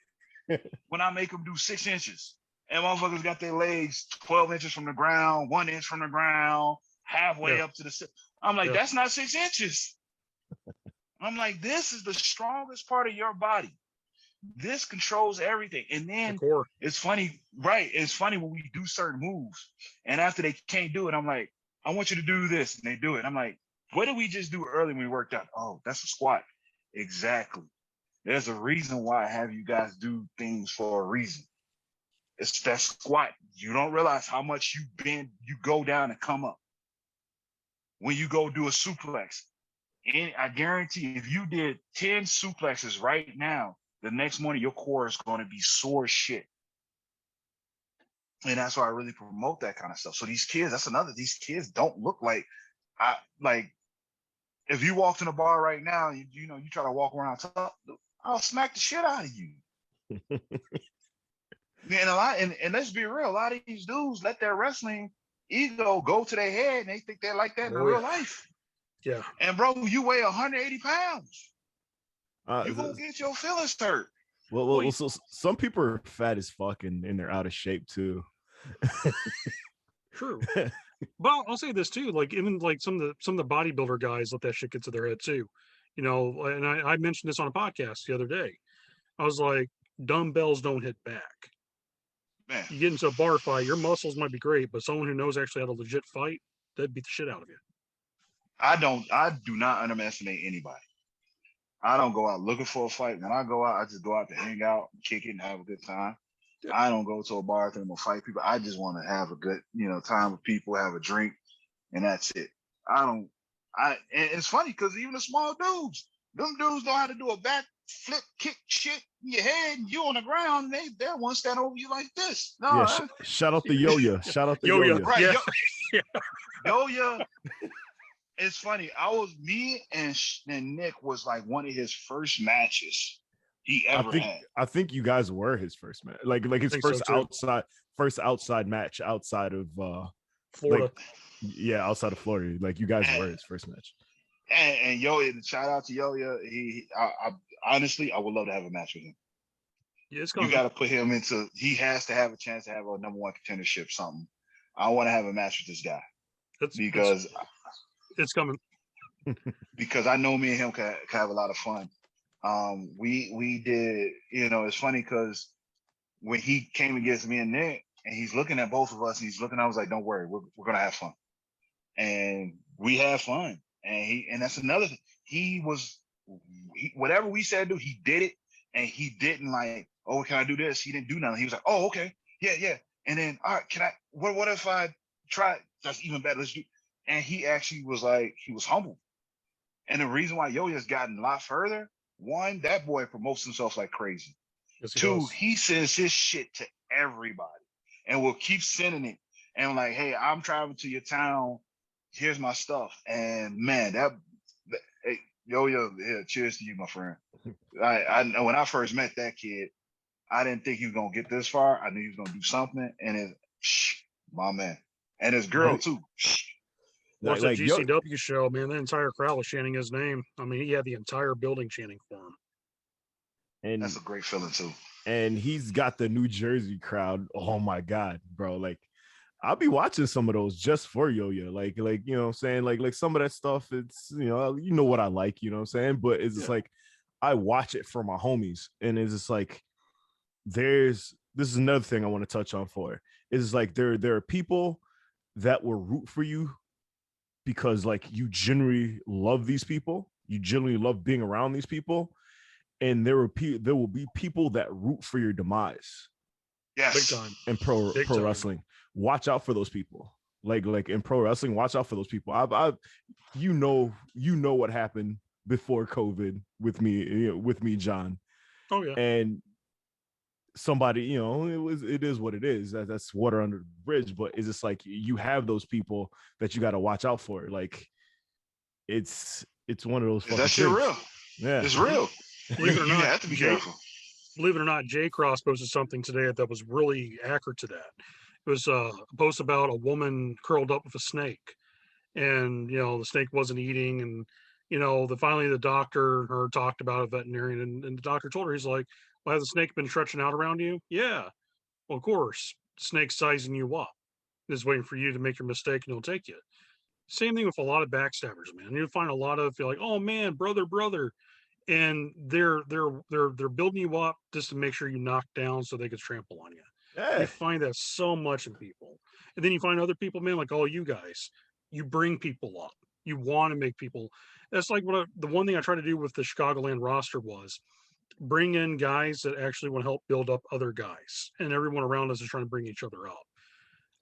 when I make them do 6 inches. And motherfuckers got their legs 12 inches from the ground, 1 inch from the ground, halfway up to the... I'm like, that's not 6 inches. I'm like, this is the strongest part of your body. This controls everything. And then it's funny, right? It's funny when we do certain moves. And after they can't do it, I'm like, I want you to do this. And they do it. I'm like, what did we just do early when we worked out? Oh, that's a squat. Exactly. There's a reason why I have you guys do things for a reason. It's that squat. You don't realize how much you bend, you go down and come up. When you go do a suplex, and I guarantee if you did 10 suplexes right now, the next morning your core is going to be sore as shit. And that's why I really promote that kind of stuff. So these kids, these kids don't look like if you walked in a bar right now, you try to walk around top, I'll smack the shit out of you. And let's be real, a lot of these dudes let their wrestling ego go to their head and they think they're like that in real life. Yeah. And bro, you weigh 180 pounds. You're gonna get your feelings hurt. Well, so some people are fat as fuck and they're out of shape too. True. But I'll say this too, like even like some of the bodybuilder guys let that shit get to their head too. And I mentioned this on a podcast the other day. I was like, dumbbells don't hit back. Man. You get into a bar fight, your muscles might be great, but someone who knows actually how to legit fight, that'd beat the shit out of you. I do not underestimate anybody. I don't go out looking for a fight. When I go out, I just go out to hang out, kick it, and have a good time. Yeah. I don't go to a bar thinking I'm gonna fight people. I just want to have a good, time with people, have a drink, and that's it. And it's funny because even the small dudes, them dudes know how to do a back flip, kick shit in your head, and you on the ground, and they're one stand over you like this. No, yeah, shout out to Yo-Yo. Shout out to Yo-Yo. Right, yeah. Yo-Yo. It's funny. Me and Nick was like one of his first matches he ever had. I think you guys were his first match, like his first outside match outside of Florida. Outside of Florida. Like you guys were his first match. And shout out to Yo-Yo. I honestly, I would love to have a match with him. Yeah, you got to put him into. He has to have a chance to have a number one contendership. Something. I want to have a match with this guy because it's coming. Because I know me and him can have a lot of fun. We did. It's funny because when he came against me and Nick, and he's looking at both of us, and I was like, "Don't worry, we're gonna have fun," and we have fun. And that's another thing. Whatever we said to do, he did it, and he didn't like, oh, can I do this? He didn't do nothing. He was like, oh, okay, yeah. And then, all right, can I? What if I try? That's even better. Let's do. And he actually was like, he was humble. And the reason why Yo-Yo's gotten a lot further, one, that boy promotes himself like crazy. Yes, Two, he sends his shit to everybody, and will keep sending it. And like, hey, I'm traveling to your town. Here's my stuff. And man, hey, Yo-Yo, yeah, cheers to you, my friend. I know when I first met that kid, I didn't think he was gonna get this far. I knew he was gonna do something, and my man, and his girl too. Watch the GCW show, man. The entire crowd was chanting his name. I mean, he had the entire building chanting for him. And that's a great feeling too. And he's got the New Jersey crowd. Oh my God, bro! Like, I'll be watching some of those just for Yo-Yo. Like you know what I'm saying? Like some of that stuff, it's you know what I like, you know what I'm saying? But it's just like I watch it for my homies, and it's just like this is another thing I want to touch on for. Is like there are people that will root for you because like you generally love these people, you generally love being around these people, and there will be people that root for your demise. Yes, big time. In pro wrestling, watch out for those people. Like in pro wrestling, watch out for those people. You know what happened before COVID with me, John. Oh yeah. And somebody, it is what it is. That's water under the bridge. But it's just like you have those people that you got to watch out for. Like it's one of those. That shit real? Yeah, it's real. Believe it or not, you have to be careful. Believe it or not, J Cross posted something today that was really accurate to that. It was a post about a woman curled up with a snake, and the snake wasn't eating, and finally the doctor and her talked about a veterinarian, and the doctor told her, he's like, well, has the snake been stretching out around you? Yeah. Well, of course, the snake's sizing you up. It's waiting for you to make your mistake, and it'll take you. Same thing with a lot of backstabbers, man. You'll find a lot of, you're like, oh man, brother, and they're building you up just to make sure you knock down so they can trample on you. Yeah. You find that so much in people. And then you find other people, man, like all you guys, you bring people up. You want to make people. That's like the one thing I tried to do with the Chicagoland roster was bring in guys that actually want to help build up other guys, and everyone around us is trying to bring each other up.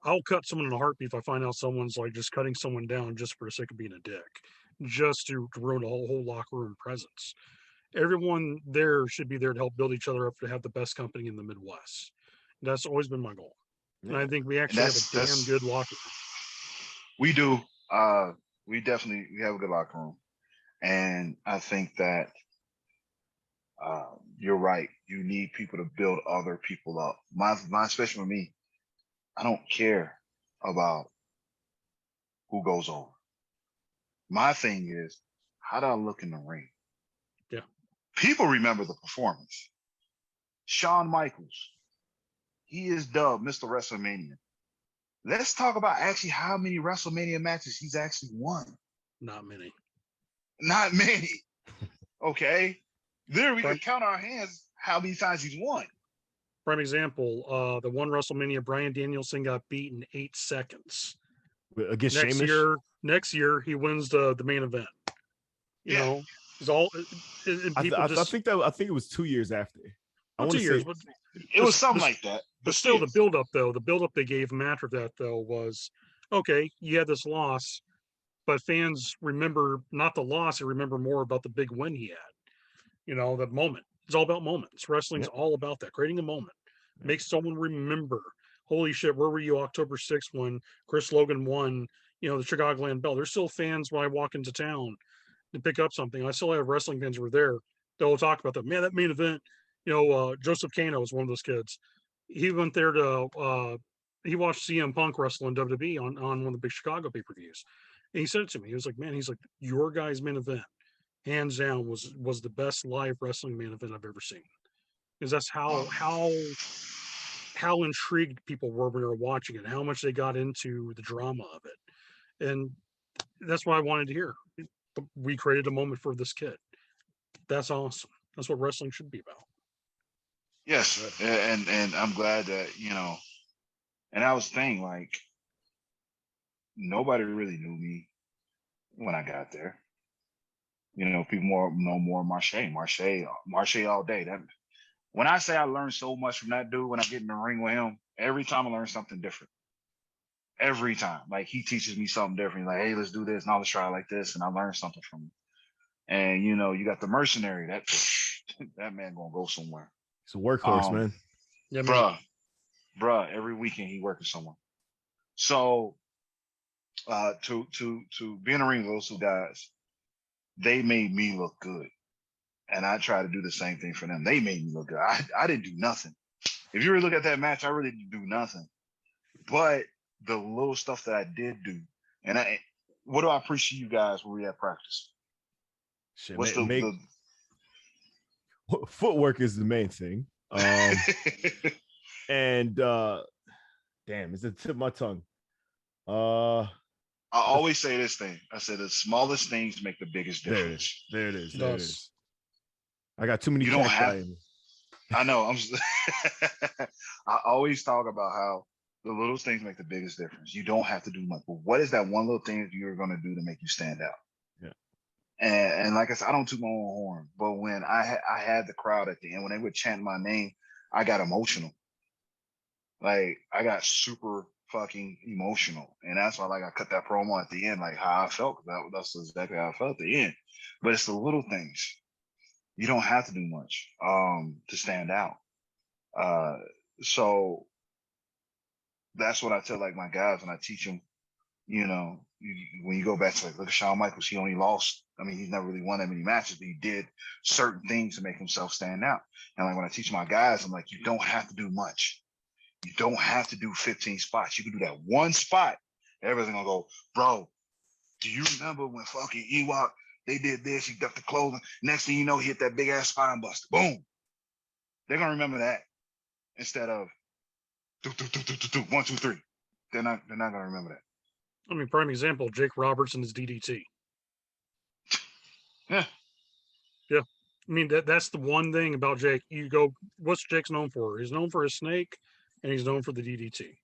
I'll cut someone in a heartbeat if I find out someone's like just cutting someone down just for the sake of being a dick, just to ruin a whole locker room presence. Everyone there should be there to help build each other up to have the best company in the Midwest. That's always been my goal. And I think we And actually have a damn good locker room. we do. We definitely we have a good locker room, and I think that you're right. You need people to build other people up. My especially for me, I don't care about who goes over. My thing is, how do I look in the ring? Yeah. People remember the performance. Shawn Michaels, he is dubbed Mr. WrestleMania. Let's talk about actually how many WrestleMania matches he's actually won. Not many. Not many. Okay. There we can count our hands how many times he's won. Prime example, the one WrestleMania, Bryan Danielson got beat in 8 seconds. Against Next Sheamus? next year, he wins the main event. You know, it's all. I think it was 2 years after. I want 2 to years, say but it was something like that. But still, the buildup they gave him after that though was okay. You had this loss, but fans remember not the loss; they remember more about the big win he had. You know, that moment. It's all about moments. Wrestling's all about that. Creating a moment. Make someone remember. Holy shit, where were you October 6th when Chris Logan won, the Chicagoland belt? There's still fans when I walk into town to pick up something. I still have wrestling fans who were there. They'll talk about that. Man, that main event, Joseph Kano was one of those kids. He went there to he watched CM Punk wrestle in WWE on one of the big Chicago pay-per-views. And he said it to me. He was like, man, he's like, your guy's main event, hands down, was the best live wrestling main event I've ever seen. Because that's how intrigued people were when they were watching it, how much they got into the drama of it. And that's what I wanted to hear. We created a moment for this kid. That's awesome. That's what wrestling should be about. Yes, and I'm glad that and that was the thing. Like nobody really knew me when I got there. People know more Marche all day. That when I say I learned so much from that dude when I get in the ring with him, every time I learn something different. Every time, like he teaches me something different. Like, hey, let's do this. Now let's try it like this, and I learned something from him. And you got the mercenary. That man gonna go somewhere. It's a workhorse, man. Yeah, bruh. Every weekend he working somewhere. So, to be in the ring with those two guys, they made me look good, and I try to do the same thing for them. They made me look good. I didn't do nothing. If you really look at that match, I really didn't do nothing. But the little stuff that I did do, and what do I appreciate you guys when we at practice? Shit, footwork is the main thing. And damn, it's the tip of my tongue. I always say this thing. I said the smallest things make the biggest difference. There it is. I got too many. You don't have. I know. I always talk about how the little things make the biggest difference. You don't have to do much, but what is that one little thing you're going to do to make you stand out? Yeah. And like I said, I don't toot my own horn, but when I had the crowd at the end, when they would chant my name, I got emotional. Like I got super fucking emotional, and that's why I cut that promo at the end, like how I felt. That's exactly how I felt at the end. But it's the little things. You don't have to do much to stand out. So that's what I tell like my guys when I teach them. When you go back to look at Shawn Michaels, he only lost. I mean, he's never really won that many matches, but he did certain things to make himself stand out. And like when I teach my guys, I'm like, you don't have to do much. You don't have to do 15 spots. You can do that one spot. Everybody's gonna go, bro. Do you remember when fucking EWOKK, they did this? He ducked the clothing. Next thing you know, he hit that big ass spine buster. Boom. They're gonna remember that instead of 1, 2, 3. They're not gonna remember that. I mean, prime example, Jake Roberts and his DDT. Yeah. I mean, that's the one thing about Jake. You go, what's Jake's known for? He's known for his snake, and he's known for the DDT.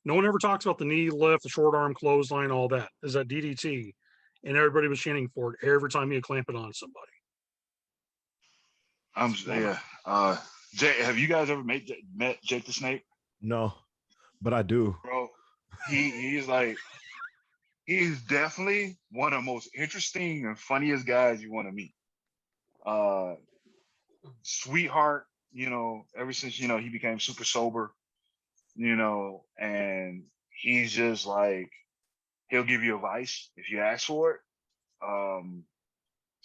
No one ever talks about the knee lift, the short arm clothesline, all that. Is that DDT? and everybody was chanting for it every time he clamp it on somebody. Yeah. Jay, have you guys ever met Jake the Snake? No, but I do. Bro, he's definitely one of the most interesting and funniest guys you want to meet. Sweetheart, ever since he became super sober, and he's just like, he'll give you advice if you ask for it.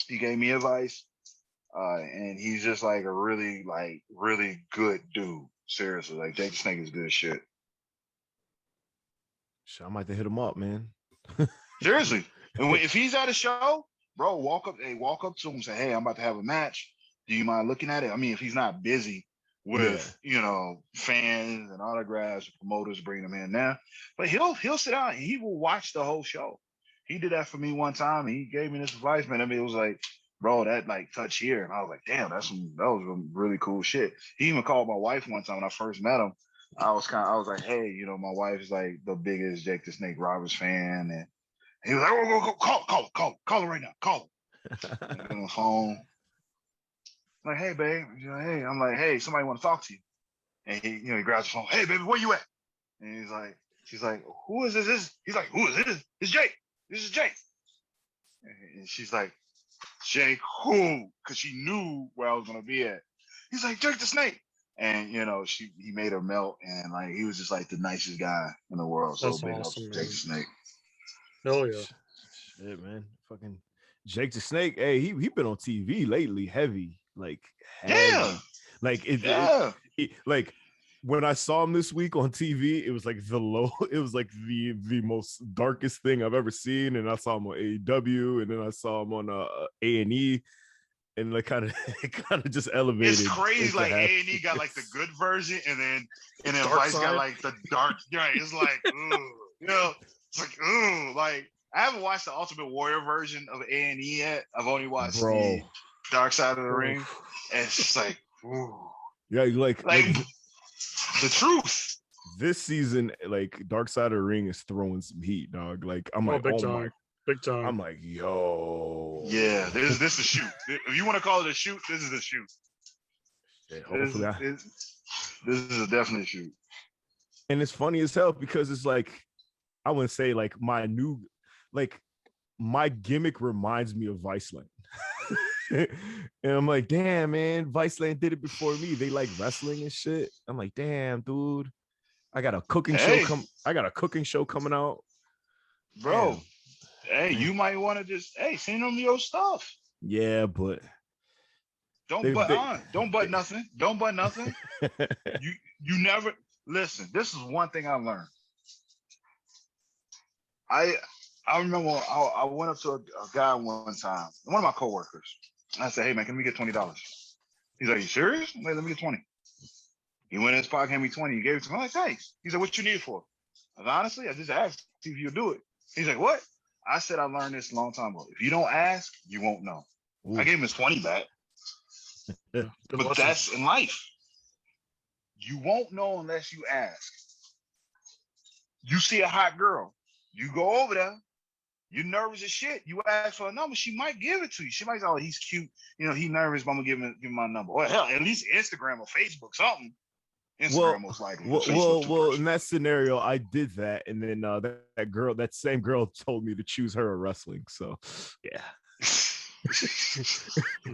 He gave me advice, and he's just like a really good dude. Seriously, like Jake the Snake is good as shit. I might have to hit him up, man. Seriously, and if he's at a show, bro, walk up to him and say, "Hey, I'm about to have a match. Do you mind looking at it?" I mean, if he's not busy with fans and autographs, promoters bringing him in now, but he'll sit down and he will watch the whole show. He did that for me one time. And he gave me this advice, man. I mean, it was like, bro, that like touch here, and I was like, damn, that was some really cool shit. He even called my wife one time when I first met him. I was like, hey, my wife is like the biggest Jake the Snake Roberts fan, and he was like, oh, go, call her right now, call her. On the phone. I'm like, hey, babe. Hey, I'm like, hey, somebody want to talk to you. And he grabs the phone. Hey, baby, where you at? And she's like, who is this? He's like, who is this? It's Jake. This is Jake. And she's like, Jake who? Because she knew where I was gonna be at. He's like, Jake the Snake. And he made her melt, and like he was just like the nicest guy in the world. So That's big awesome, up to Jake the Snake. Hell yeah. Shit, man. Fucking Jake the Snake. Hey, he been on TV lately, heavy. Like heavy. Yeah. Like like when I saw him this week on TV, it was like it was like the most darkest thing I've ever seen. And I saw him on AEW, and then I saw him on A&E, and like kind of just elevated. It's crazy. Like A&E got like the good version, and then Vice got like the dark. Yeah, it's like, ooh, it's like, ooh, like I haven't watched the Ultimate Warrior version of A&E yet. I've only watched the Dark Side of the Ring, and it's just like, ooh. Yeah, like the truth. This season, like Dark Side of the Ring is throwing some heat, dog. Like I'm like, big time. I'm like, yo. Yeah, this is a shoot. If you want to call it a shoot, this is a shoot. Yeah, hopefully this is a definite shoot. And it's funny as hell because it's like, I wouldn't say like my gimmick reminds me of Viceland. And I'm like, damn, man, Viceland did it before me. They like wrestling and shit. I'm like, damn, dude. I got a cooking show coming out. Bro. Damn. Hey, you might want to just send them your stuff. Yeah, but don't butt nothing. Don't butt nothing. You never listen. This is one thing I learned. I remember I went up to a guy one time, one of my coworkers. I said, hey man, can we get $20? He's like, you serious? I'm like, let me get 20. He went in his pocket, gave me 20. He gave it to me. I'm like, thanks. He said, what you need it for? I said, honestly, I just asked, see if you'll do it. He's like, what? I said, I learned this a long time ago. If you don't ask, you won't know. Ooh. I gave him his 20 back. But that's in life. You won't know unless you ask. You see a hot girl. You go over there. You're nervous as shit. You ask for a number, she might give it to you. She might say, oh, he's cute. He nervous, but I'm going to give him my number. Or hell, at least Instagram or Facebook, something. Instagram most likely. Well, in that scenario, I did that. And then that same girl told me to choose her at wrestling. So, yeah.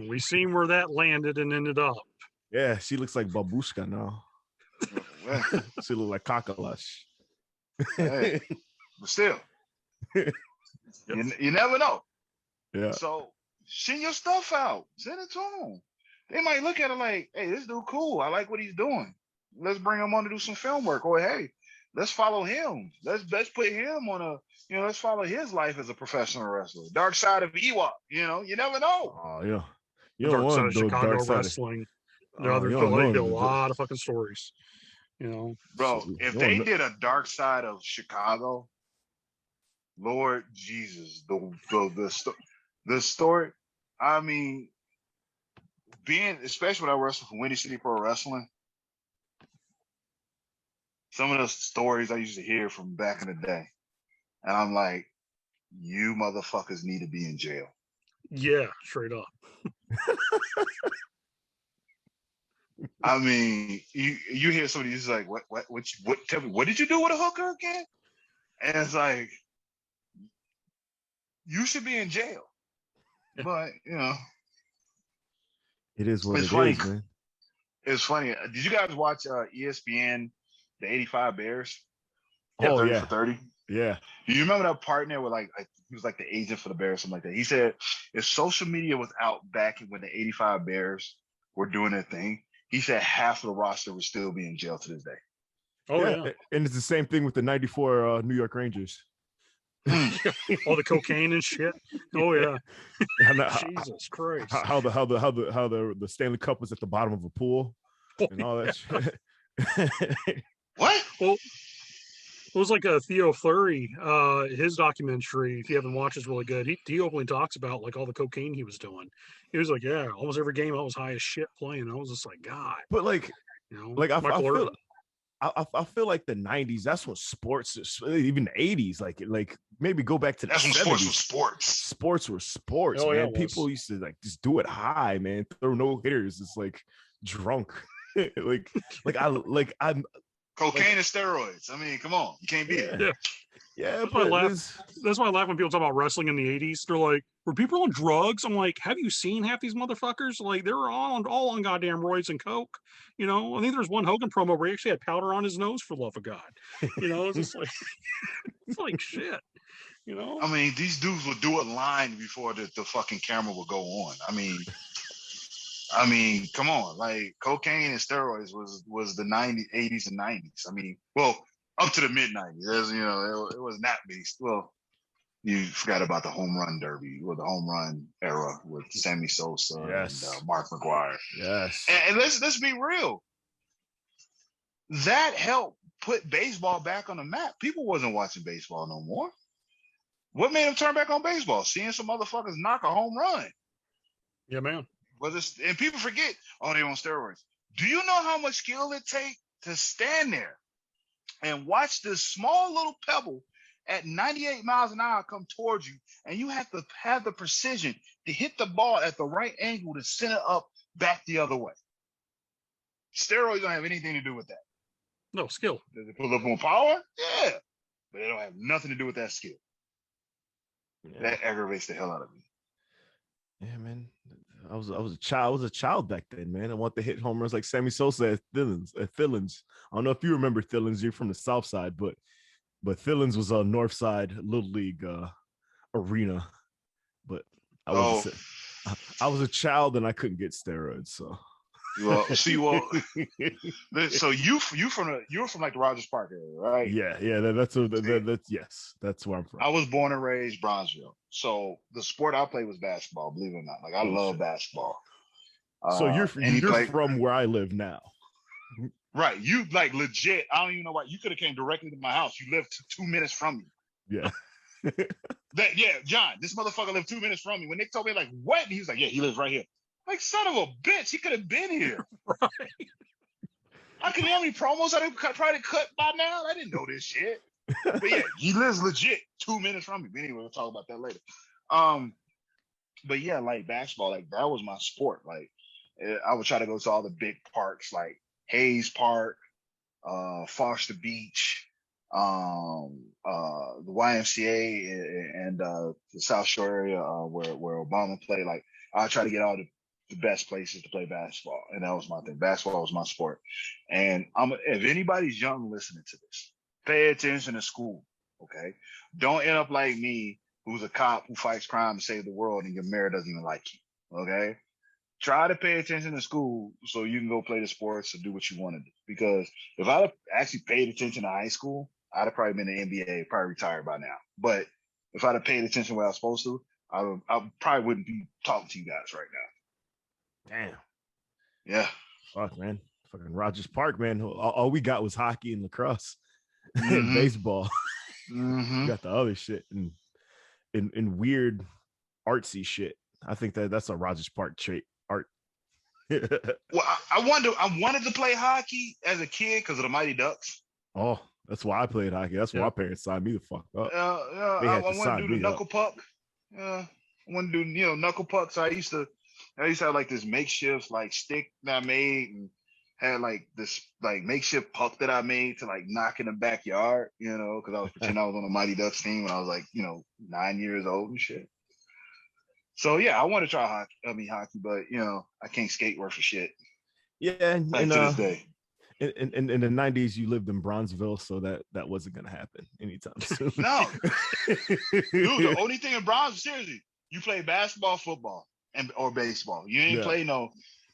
We seen where that landed and ended up. Yeah, she looks like Babushka now. She looks like Kakalash. Hey, but still, you never know. Yeah. So send your stuff out. Send it to them. They might look at it like, hey, this dude cool. I like what he's doing. Let's bring him on to do some film work. Or hey, let's follow him. Let's put him on let's follow his life as a professional wrestler. Dark side of EWOKK. You never know. Oh yeah. You don't want side of Chicago wrestling. There's a lot of fucking stories. Bro, if they did a Dark Side of Chicago, Lord Jesus, the story. I mean, especially when I wrestled for Windy City Pro Wrestling, some of the stories I used to hear from back in the day, and I'm like, you motherfuckers need to be in jail. Yeah, straight up. I mean, you hear somebody who's like, what, tell me, what did you do with a hooker again? And it's like, you should be in jail. But, you know. It is what it's it funny. is, man. It's funny. Did you guys watch ESPN, the 85 Bears? Oh, 30 yeah. for 30? Yeah. Do you remember that part in there where like he was like the agent for the Bears, something like that? He said if social media was out back when the 85 Bears were doing their thing, he said half of the roster would still be in jail to this day. Oh, yeah. And it's the same thing with the 94 New York Rangers. All the cocaine and shit. Oh, yeah. Jesus Christ. How the Stanley Cup was at the bottom of a pool and all that shit. What? Well, it was like a Theo Fleury, his documentary, if you haven't watched, is really good. He openly talks about like all the cocaine he was doing. He was like, yeah, almost every game I was high as shit playing. I was just like, God. But like, you know, like I feel like the 90s, that's when sports, even the 80s, like maybe go back to the 70s. Sports were sports. Sports were sports, man. Yeah, people used to like just do it high, man. Throw no hitters. It's like drunk. I'm cocaine and steroids. I mean, come on, you can't beat it. Yeah, that's why I laugh when people talk about wrestling in the 80s. They're like, were people on drugs? I'm like, have you seen half these motherfuckers? Like, they were all on goddamn roids and coke. You know, I think there's one Hogan promo where he actually had powder on his nose, for the love of God. You know, it's just like, it's like shit. You know, I mean, these dudes would do it line before the fucking camera would go on. I mean, come on, like cocaine and steroids was the 90s, 80s and 90s. I mean, well, up to the mid 90s, you know, it was not based. Well, you forgot about the home run derby or the home run era with Sammy Sosa and Mark McGwire. Yes. And let's be real. That helped put baseball back on the map. People wasn't watching baseball no more. What made them turn back on baseball? Seeing some motherfuckers knock a home run. Yeah, man. And people forget, they're on steroids. Do you know how much skill it takes to stand there and watch this small little pebble at 98 miles an hour come towards you, and you have to have the precision to hit the ball at the right angle to send it up back the other way? Steroids don't have anything to do with that. No, skill. Does it put up more power? Yeah. But they don't have nothing to do with that skill. Yeah. That aggravates the hell out of me. Yeah, man. I was a child back then, man. I want to hit home runs like Sammy Sosa at Thillins. I don't know if you remember Thillins. You're from the South Side, but Thillins was a North Side Little League arena. But I was a child and I couldn't get steroids, so. So you're from like the Rogers Park area, right? Yeah. That's where I'm from. I was born and raised Bronzeville, so the sport I played was basketball. Believe it or not, like I love basketball. So you're from where I live now, right? You like legit. I don't even know why you could have came directly to my house. You lived 2 minutes from me. Yeah. John, this motherfucker lived 2 minutes from me. When Nick told me like what, he was like, yeah, he lives right here. Like, son of a bitch, he could have been here. Right. I can hear how many promos I didn't try to cut by now. I didn't know this shit. But yeah, he lives legit 2 minutes from me. But anyway, we'll talk about that later. But yeah, like basketball, like that was my sport. Like I would try to go to all the big parks like Hayes Park, Foster Beach, the YMCA and the South Shore area where Obama played. Like I try to get all the best places to play basketball, and that was my thing. Basketball was my sport. And if anybody's young listening to this, pay attention to school, okay? Don't end up like me, who's a cop who fights crime to save the world, and your mayor doesn't even like you, okay? Try to pay attention to school so you can go play the sports and do what you want to do. Because if I'd have actually paid attention to high school, I'd have probably been in the NBA, probably retired by now. But if I'd have paid attention where I was supposed to, I probably wouldn't be talking to you guys right now. Damn. Yeah. Fuck, man. Fucking Rogers Park, man. All we got was hockey and lacrosse and baseball. We got the other shit and weird artsy shit. I think that's a Rogers Park trait. Art. Well, I wanted to play hockey as a kid because of the Mighty Ducks. Oh, That's why I played hockey. That's why my parents signed me the fuck up. They I had to want to sign do the me up. knuckle puck. I want to do knuckle puck. So I used to have like this makeshift like stick that I made and had like this like makeshift puck that I made to like knock in the backyard, because I was pretending I was on the Mighty Ducks team when I was like, 9 years old and shit. So yeah, I want to try hockey, but I can't skate worth for shit. Yeah, to this day. In the 90s, you lived in Bronzeville, so that wasn't gonna happen anytime soon. No, dude, the only thing in Bronzeville, seriously, you play basketball, football, or baseball. You ain't play no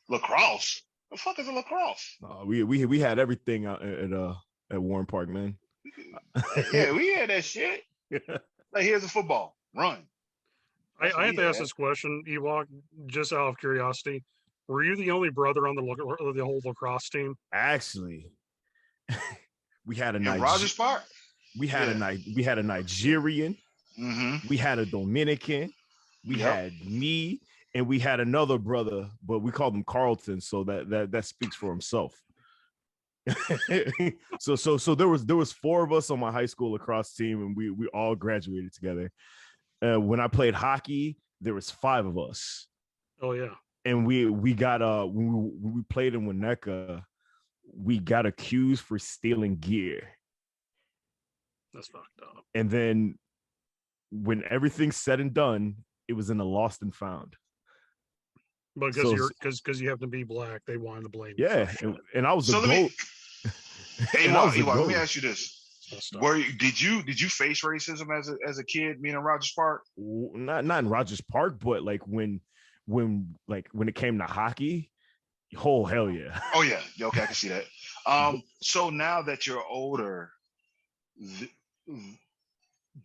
lacrosse. The fuck is a lacrosse? We had everything out at Warren Park, man. Yeah, we had that shit. Like, here's a football, run. I have to ask this question, EWOKK, just out of curiosity. Were you the only brother on the whole lacrosse team? Actually, we had a Rogers Park. We had a Nigerian. Mm-hmm. We had a Dominican. We had me, and we had another brother, but we called him Carlton, so that speaks for himself. so there was 4 of us on my high school lacrosse team, and we all graduated together. When I played hockey, there was 5 of us. Oh yeah. And we got when we played in Winnetka, we got accused for stealing gear. That's fucked up. And then when everything's said and done, it was in a lost and found. But because you happen to be black, they wanted to blame you. Yeah, and I was so the GOAT. Hey, let me ask you this. Did you face racism as a kid being in Rogers Park? Not in Rogers Park, but like when it came to hockey, oh hell yeah. Oh yeah. Okay, I can see that. So now that you're older,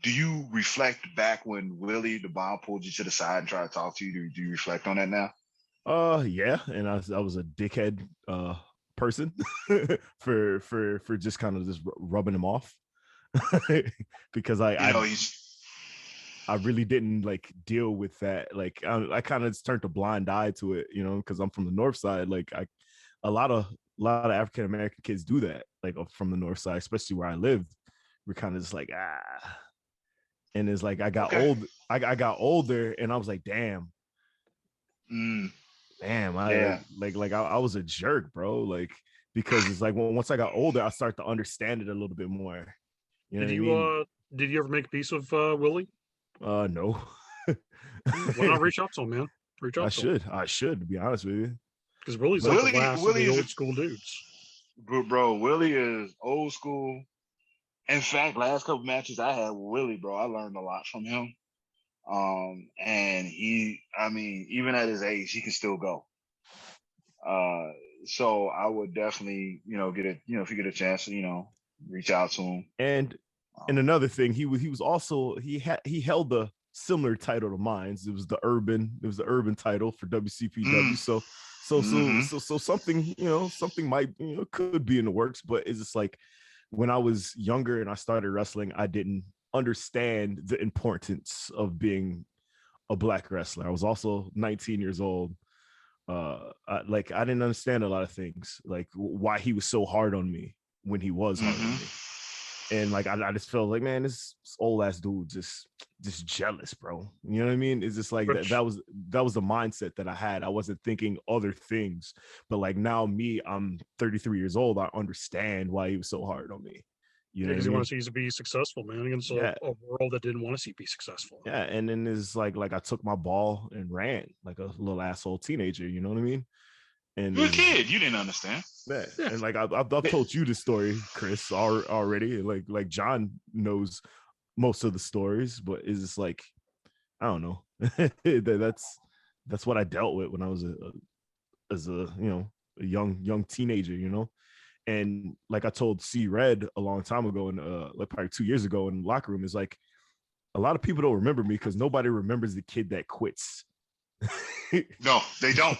do you reflect back when Willie the Bomb pulled you to the side and tried to talk to you? Do you reflect on that now? Yeah, and I was a dickhead person for just kind of just rubbing him off because I really didn't like deal with that. Like I kind of just turned a blind eye to it, because I'm from the north side. Like a lot of African American kids do that, like from the north side, especially where I lived. We're kind of just like and it's like I got old. I got older, and I was like, damn. Damn, I was a jerk, bro. Like, because it's like once I got older, I start to understand it a little bit more. Did you ever make peace with Willie? No. Why not reach out to him, man? Reach out to him. I should, to be honest with you. Because Willie's like the last of the old school dudes. Bro, Willie is old school. In fact, last couple matches I had with Willie, bro, I learned a lot from him. And even at his age, he can still go. So I would definitely, if you get a chance to, reach out to him. And another thing, he was also he held a similar title to mine. It was the urban title for WCPW. So something might could be in the works, but it's just like when I was younger and I started wrestling, I didn't understand the importance of being a black wrestler. I was also 19 years old. I didn't understand a lot of things, like why he was so hard on me when he was hard on me. And like I just felt like, man, this old ass dude just jealous, bro. You know what I mean? It's just like that was the mindset that I had. I wasn't thinking other things, but like now I'm 33 years old. I understand why he was so hard on me. You know, because he wants to see you to be successful, man, against a world that didn't want to see you be successful. Yeah, and then it's like I took my ball and ran like a little asshole teenager. You know what I mean? And you're a kid, you didn't understand. Yeah. And like I've told you the story, Chris, already. Like John knows most of the stories, but it's just like I don't know. that's what I dealt with when I was a young teenager, And like I told C Red a long time ago, and like probably 2 years ago in the locker room, is like a lot of people don't remember me because nobody remembers the kid that quits. No, they don't.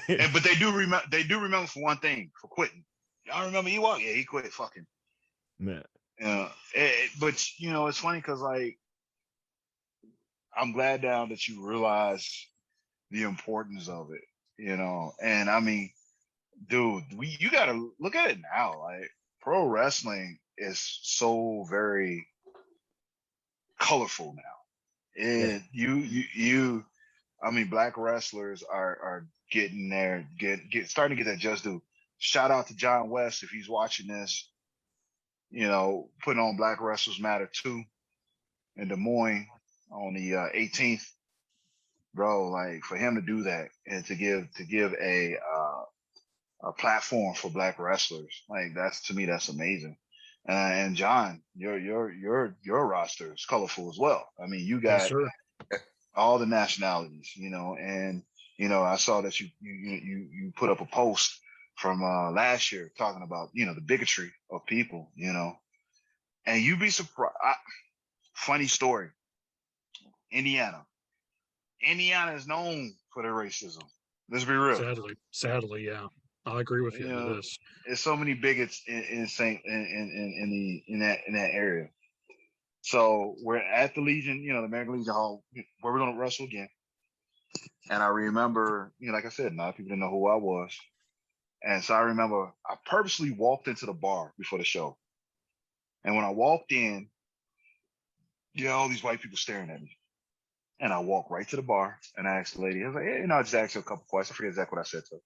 But they do remember. They do remember for one thing, for quitting. Y'all remember EWOKK? Yeah, he quit fucking. Man. But it's funny because like I'm glad now that you realize the importance of it. And I mean, dude, you gotta look at it now. Like pro wrestling is so very colorful now. I mean, black wrestlers are getting there, starting to get that just due. Shout out to John West if he's watching this. You know, putting on Black Wrestlers Matter 2 in Des Moines on the 18th, bro. Like for him to do that and to give a platform for black wrestlers, like that's, to me, that's amazing. And John, your roster is colorful as well. I mean, you Yes, got sir. all the nationalities, you know, and you know, I saw that you put up a post from last year talking about, you know, the bigotry of people, you know, and you'd be surprised. Funny story. Indiana is known for their racism. Let's be real. Sadly, yeah, I agree with you on this. There's so many bigots in that area. So we're at the Legion, you know, the American Legion Hall, where we're gonna wrestle again. And I remember, you know, like I said, a lot of people didn't know who I was. And so I remember I purposely walked into the bar before the show. And when I walked in, yeah, all these white people staring at me. And I walked right to the bar and I asked the lady, I was like, hey, you know, I just asked her a couple questions. I forget exactly what I said to her.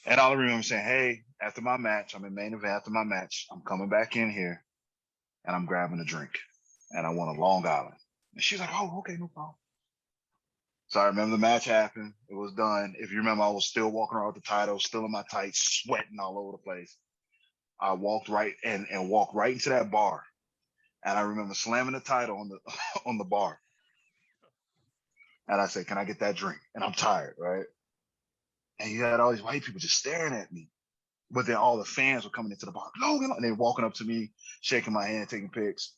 And all I remember saying, hey, after my match, I'm in main event after my match, I'm coming back in here and I'm grabbing a drink. And I want a Long Island. And she's like, oh, okay, no problem. So I remember the match happened. It was done. If you remember, I was still walking around with the title, still in my tights, sweating all over the place. I walked right and walked right into that bar. And I remember slamming the title on the on the bar. And I said, can I get that drink? And I'm tired, right? And you had all these white people just staring at me. But then all the fans were coming into the bar, Logan, and they were walking up to me, shaking my hand, taking pics.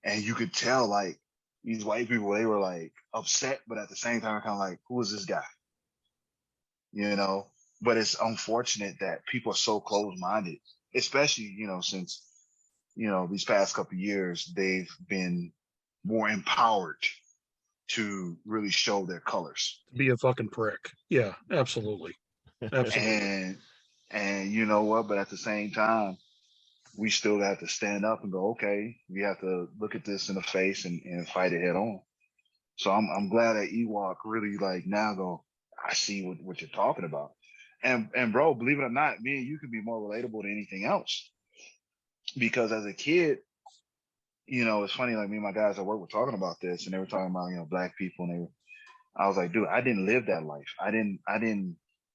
And you could tell, like, these white people, they were like upset, but at the same time, kind of like, who is this guy? You know? But it's unfortunate that people are so closed-minded, especially, you know, since, you know, these past couple of years, they've been more empowered to really show their colors. Be a fucking prick. Yeah, absolutely. Absolutely. And you know what? But at the same time, we still have to stand up and go, okay, we have to look at this in the face and fight it head on. So I'm glad that EWOKK really like now go, I see what you're talking about. And bro, believe it or not, me and you can be more relatable than anything else. Because as a kid, you know, it's funny, like me and my guys at work were talking about this and they were talking about, you know, black people, and I was like, dude, I didn't live that life. I didn't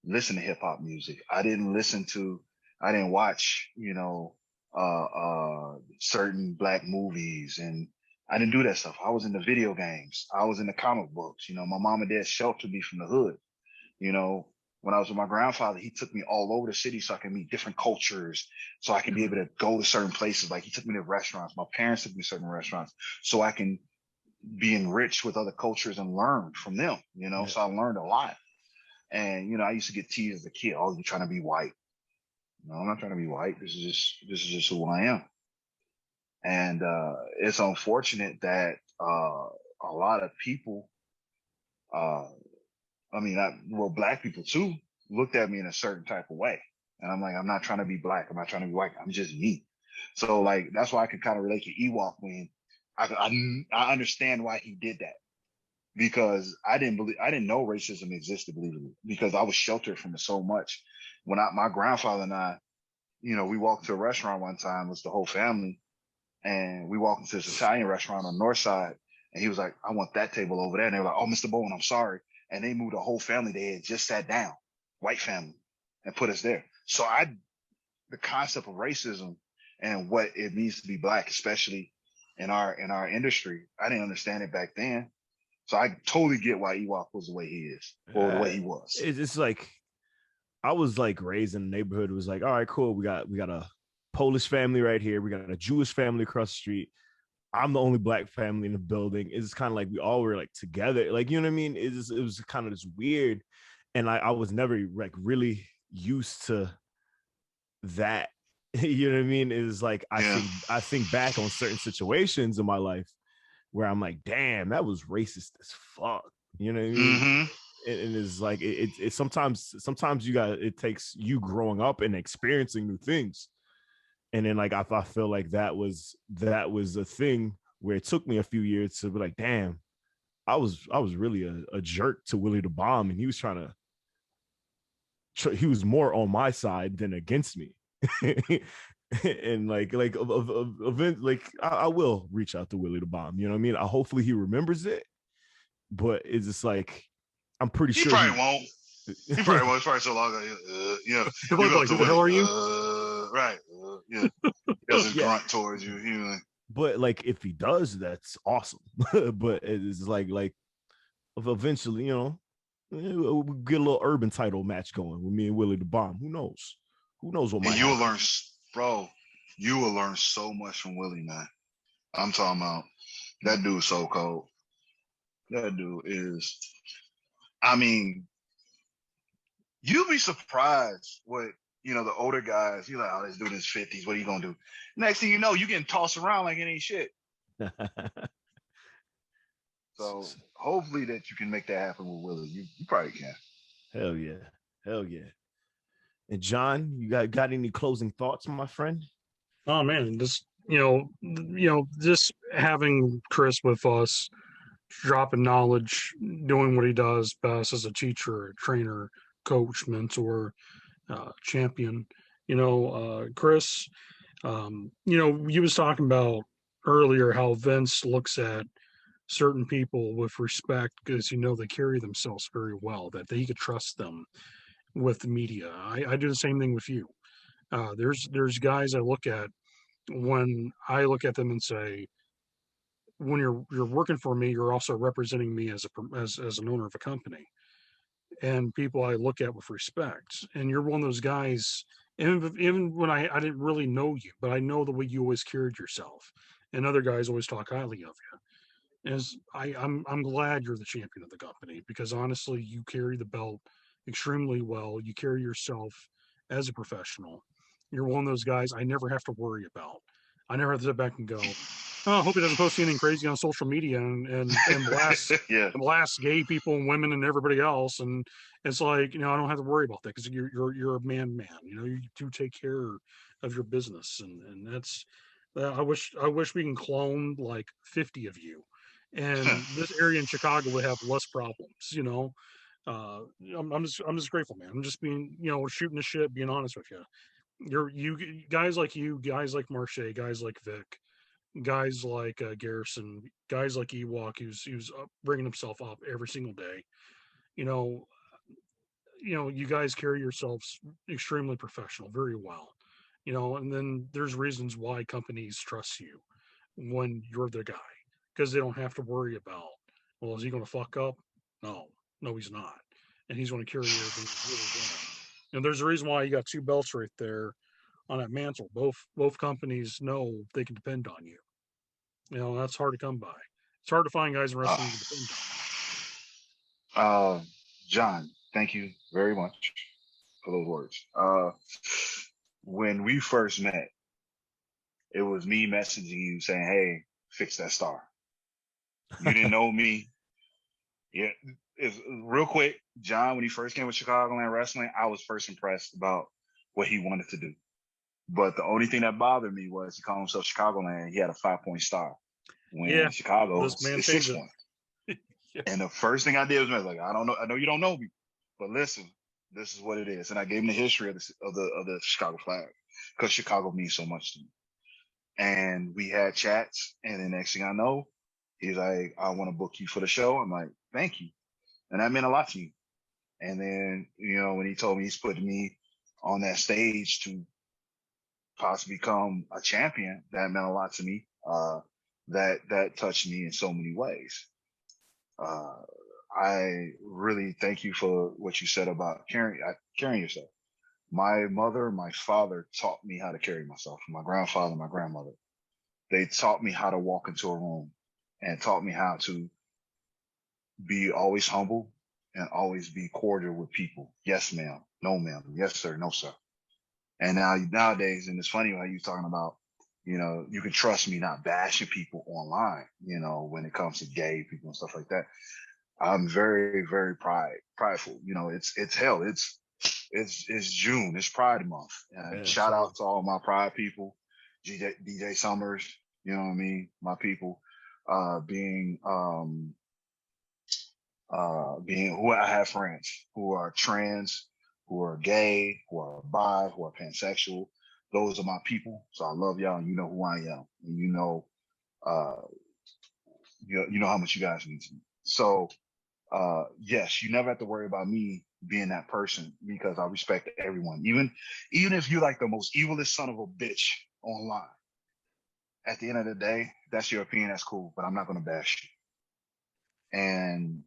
listen to hip hop music. I didn't watch, you know, certain black movies, and I didn't do that stuff. I was in the video games. I was in the comic books. You know, my mom and dad sheltered me from the hood. You know, when I was with my grandfather, he took me all over the city so I can meet different cultures, so I can be able to go to certain places. Like he took me to restaurants. My parents took me to certain restaurants so I can be enriched with other cultures and learn from them, you know? Yeah. So I learned a lot. And, you know, I used to get teased as a kid, oh, you're trying to be white. No, I'm not trying to be white. This is just who I am. And it's unfortunate that a lot of people, black people too, looked at me in a certain type of way. And I'm like, I'm not trying to be black. I'm not trying to be white. I'm just me. So like, that's why I can kind of relate to EWOKK when I understand why he did that, because I didn't know racism existed, believe it, because I was sheltered from it so much. When my grandfather and I, you know, we walked to a restaurant one time, it was the whole family, and we walked into this Italian restaurant on the north side, and he was like, I want that table over there. And they were like, oh, Mr. Bowen, I'm sorry. And they moved the whole family. They had just sat down, white family, and put us there. So the concept of racism and what it means to be black, especially in our industry, I didn't understand it back then. So I totally get why EWOKK was the way he is, or the way he was. It's like, I was like raised in a neighborhood. It was like, all right, cool. We got a Polish family right here. We got a Jewish family across the street. I'm the only black family in the building. It's kind of like we all were like together. Like, you know what I mean? It was kind of this weird. And I was never like really used to that. You know what I mean? It's like, I think back on certain situations in my life where I'm like, damn, that was racist as fuck. You know what I mean? Mm-hmm. And it's like, sometimes it takes you growing up and experiencing new things And then like I feel like that was a thing where it took me a few years to be like, damn, I was really a jerk to Willie the Bomb, and he was he was more on my side than against me. And event like I will reach out to Willie the Bomb. You know what I mean? Hopefully he remembers it, but it's just like I'm pretty He sure probably won't. He probably won't. It's probably so long. You People go like, to who the hell are you? right. Yeah. He'll just yeah. grunt towards you. Like, but like if he does, that's awesome. But it's like eventually, you know, we'll get a little urban title match going with me and Willie the Bomb. Who knows? Who knows what might and you will happen? learn, bro. You will learn so much from Willie, man. I'm talking about that dude is so cold. That dude is. I mean, you'll be surprised what the older guys. You're like, oh, this dude is 50s. What are you gonna do? Next thing you know, you getting tossed around like it ain't shit. So hopefully that you can make that happen with Willie. You probably can. Hell yeah. Hell yeah. And John, you got any closing thoughts, my friend? Oh man, just just having Chris with us, dropping knowledge, doing what he does best as a teacher, a trainer, coach, mentor, champion. Chris, you was talking about earlier how Vince looks at certain people with respect because they carry themselves very well, that he could trust them with the media. I do the same thing with you. There's guys I look at when I look at them and say, when you're working for me, you're also representing me as an owner of a company, and people I look at with respect. And you're one of those guys. Even when I didn't really know you, but I know the way you always carried yourself, and other guys always talk highly of you. Is I'm glad you're the champion of the company, because honestly, you carry the belt extremely well. You carry yourself as a professional. You're one of those guys I never have to worry about. I never have to sit back and go, oh, I hope he doesn't post anything crazy on social media and blast Yeah. blast gay people and women and everybody else. And it's like, I don't have to worry about that because you're a man. You do take care of your business, and that's. I wish we can clone like 50 of you, and this area in Chicago would have less problems. I'm just grateful, man. I'm just being, shooting the shit, being honest with you. You guys like Marche, guys like Vic, guys like Garrison, guys like EWOKK, who's bringing himself up every single day. You know, you guys carry yourselves extremely professional, very well. And then there's reasons why companies trust you when you're the guy, because they don't have to worry about, well, is he going to fuck up? No, he's not, and he's going to carry everything really well. And there's a reason why you got two belts right there on that mantle. Both companies know they can depend on you. That's hard to come by. It's hard to find guys in wrestling to depend on. John, thank you very much for those words. When we first met, it was me messaging you saying, hey, fix that star. You didn't know me. Yeah. Real quick, John, when he first came with Chicagoland Wrestling, I was first impressed about what he wanted to do. But the only thing that bothered me was he called himself Chicagoland. He had a 5-point star. When Chicago is 6 points. Yeah. And the first thing I did was like, I don't know. I know you don't know me, but listen, this is what it is. And I gave him the history of the Chicago flag, because Chicago means so much to me. And we had chats, and the next thing I know, he's like, I want to book you for the show. I'm like, thank you. And that meant a lot to me. And then, when he told me he's putting me on that stage to possibly become a champion, that meant a lot to me. That touched me in so many ways. I really thank you for what you said about carrying yourself. My mother, my father taught me how to carry myself. My grandfather, my grandmother, they taught me how to walk into a room, and taught me how to be always humble and always be cordial with people. Yes, ma'am. No, ma'am. Yes, sir. No, sir. And nowadays, and it's funny how you're talking about, you can trust me not bashing people online, when it comes to gay people and stuff like that. I'm very, very prideful. It's hell. it's June. It's Pride Month. Shout out to all my Pride people, DJ Summers. You know what I mean? My people, being who I have friends who are trans, who are gay, who are bi, who are pansexual. Those are my people. So I love y'all, and you know who I am, and you know how much you guys mean to me. So yes, you never have to worry about me being that person because I respect everyone. Even if you're like the most evilest son of a bitch online, at the end of the day, that's your opinion, that's cool, but I'm not gonna bash you. And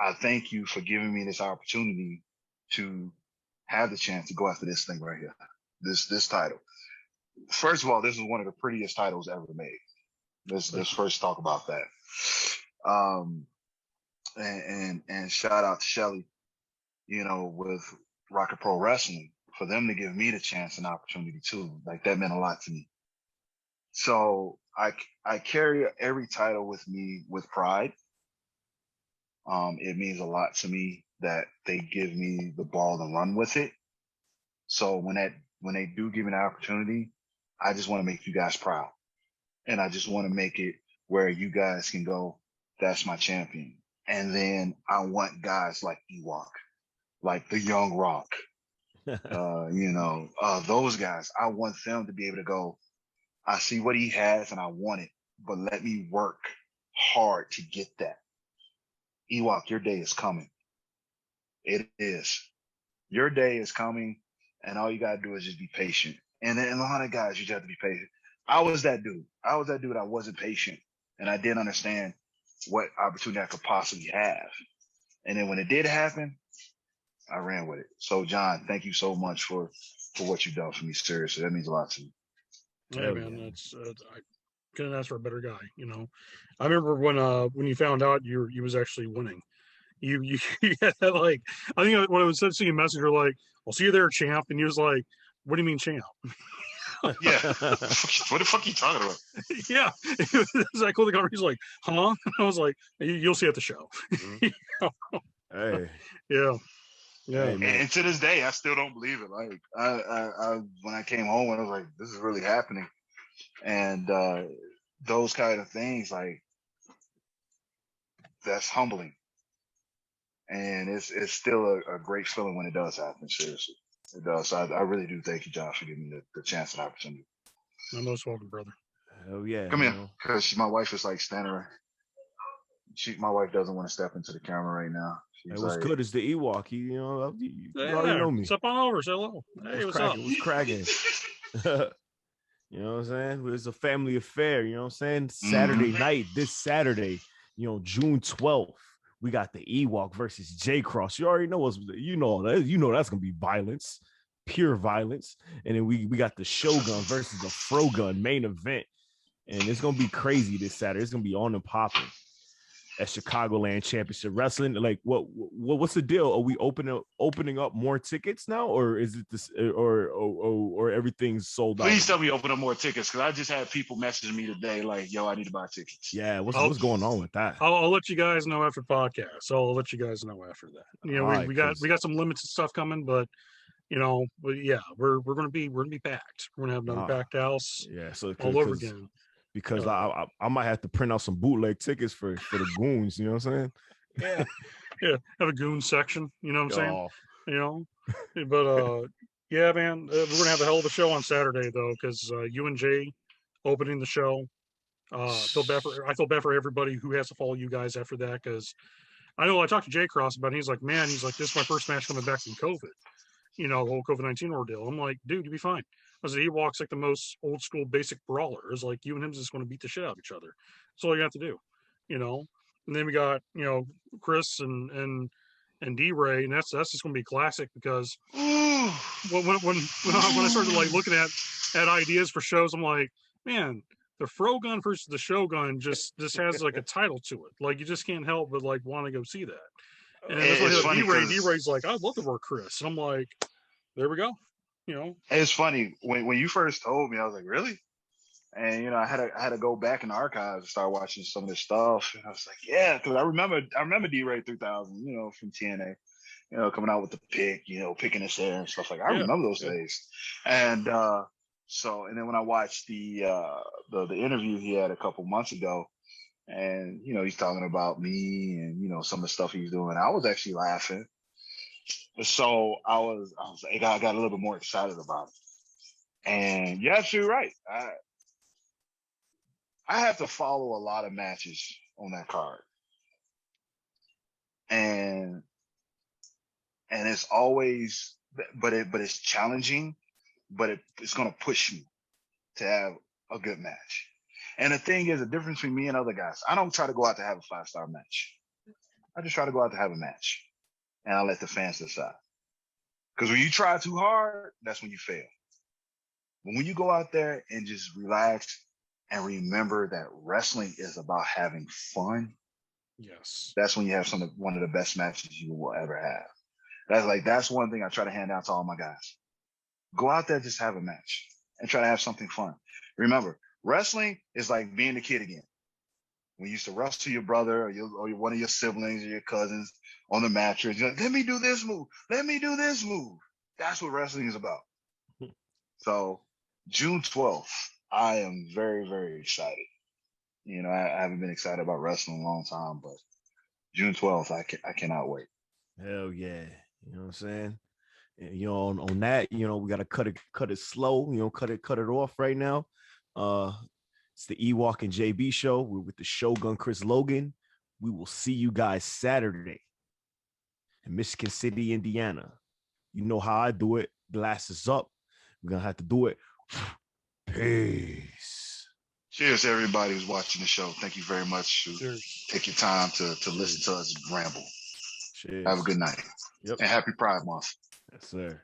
I thank you for giving me this opportunity to have the chance to go after this thing right here. This title. First of all, this is one of the prettiest titles ever made. Let's first talk about that. And shout out to Shelly, with Rocket Pro Wrestling, for them to give me the chance and opportunity too. Like, that meant a lot to me. So I carry every title with me with pride. It means a lot to me that they give me the ball and run with it. So when they do give me the opportunity, I just want to make you guys proud. And I just want to make it where you guys can go, that's my champion. And then I want guys like EWOKK, like the Young Rock, those guys. I want them to be able to go, I see what he has and I want it, but let me work hard to get that. EWOKK, your day is coming. It is. Your day is coming, and all you got to do is just be patient. And a lot of guys, you just have to be patient. I was that dude. I wasn't patient, and I didn't understand what opportunity I could possibly have. And then when it did happen, I ran with it. So, John, thank you so much for what you've done for me. Seriously, that means a lot to me. Yeah, man, that's I couldn't ask for a better guy. I remember when you found out you was actually winning. You had like, I think when I was sending a message, you're like, "I'll see you there, champ," and he was like, "What do you mean, champ?" Yeah, what the fuck are you talking about? Yeah, exactly. The conversation. He's like, "Huh?" I was like, "You'll see at the show." Hey, yeah. Hey, and to this day, I still don't believe it. Like, I when I came home, and I was like, "This is really happening," and those kind of things, like, that's humbling. And it's still a great feeling when it does happen. Seriously, it does. So I really do thank you, John, for giving me the chance and opportunity. I'm most welcome, brother. Hell yeah. Come here, because my wife is like standing right. My wife doesn't want to step into the camera right now. Hey, what's good is the EWOKK. You already know me. Step on over, say hello. Hey, what's up? What's cracking? You know what I'm saying? It's a family affair. You know what I'm saying? Saturday night, this Saturday, June 12th, we got the EWOKK versus J Cross. You already know that's gonna be violence, pure violence. And then we got the Shogun versus the Frogun main event, and it's gonna be crazy this Saturday. It's gonna be on and popping at Chicagoland Championship Wrestling. Like, what's the deal? Are we opening up more tickets now, or is it this, or everything's sold out? Please tell me open up more tickets, because I just had people messaging me today like, "Yo, I need to buy tickets." Yeah, what's going on with that? I'll let you guys know after podcast. So I'll let you guys know after that. We got some limited stuff coming, but yeah, we're gonna be packed. We're gonna have another packed house. Yeah, so all over again. Because I might have to print out some bootleg tickets for the goons. You know what I'm saying? Yeah, have a goon section. You know what I'm saying? But yeah, man, we're gonna have a hell of a show on Saturday though, because you and Jay opening the show. I feel bad for everybody who has to follow you guys after that, because I know I talked to Jay Cross about it. He's like, man, this is my first match coming back from COVID. The whole COVID-19 ordeal. I'm like, dude, you'll be fine. I said, EWOKK's like the most old school basic brawler. It's like you and him's just going to beat the shit out of each other. That's all you have to do, And then we got, Chris and D-Ray, and that's just going to be classic, because when I started like looking at ideas for shows, I'm like, man, the Frogun versus the Shogun just has like a title to it. Like, you just can't help but like want to go see that. And that's why D-Ray's like, I'd love to work Chris. And I'm like, there we go. It's funny when you first told me, I was like, really? And I had to go back in the archives and start watching some of this stuff. And I was like, yeah, because I remember D-Ray 3000, from TNA. coming out with the pick, picking his hair and stuff like that. I Yeah, remember those yeah. days. And and then when I watched the interview he had a couple months ago, and he's talking about me and some of the stuff he's doing, I was actually laughing. So I was like, I got a little bit more excited about it. And you're absolutely right. I have to follow a lot of matches on that card. And it's always, but it's challenging, but it's going to push me to have a good match. And the thing is, the difference between me and other guys, I don't try to go out to have a 5-star match. I just try to go out to have a match, and I let the fans decide. Because when you try too hard, that's when you fail. But when you go out there and just relax and remember that wrestling is about having fun, Yes, that's when you have one of the best matches you will ever have. That's one thing I try to hand out to all my guys. Go out there, just have a match and try to have something fun. Remember, wrestling is like being a kid again. When you used to wrestle your brother or one of your siblings or your cousins on the mattress, you're like, let me do this move. Let me do this move. That's what wrestling is about. So June 12th, I am very, very excited. I haven't been excited about wrestling in a long time, but June 12th, I cannot wait. Hell yeah. You know what I'm saying? And, on that, we gotta cut it slow, cut it off right now. It's the EWOKK and JB show. We're with the Shogun Chris Logan. We will see you guys Saturday in Michigan City, Indiana. You know how I do it. Glasses up. We're gonna have to do it. Peace. Cheers, everybody who's watching the show. Thank you very much. cheers. Take your time to listen to us ramble. Cheers. Have a good night. Yep. And happy Pride Month. Yes, sir.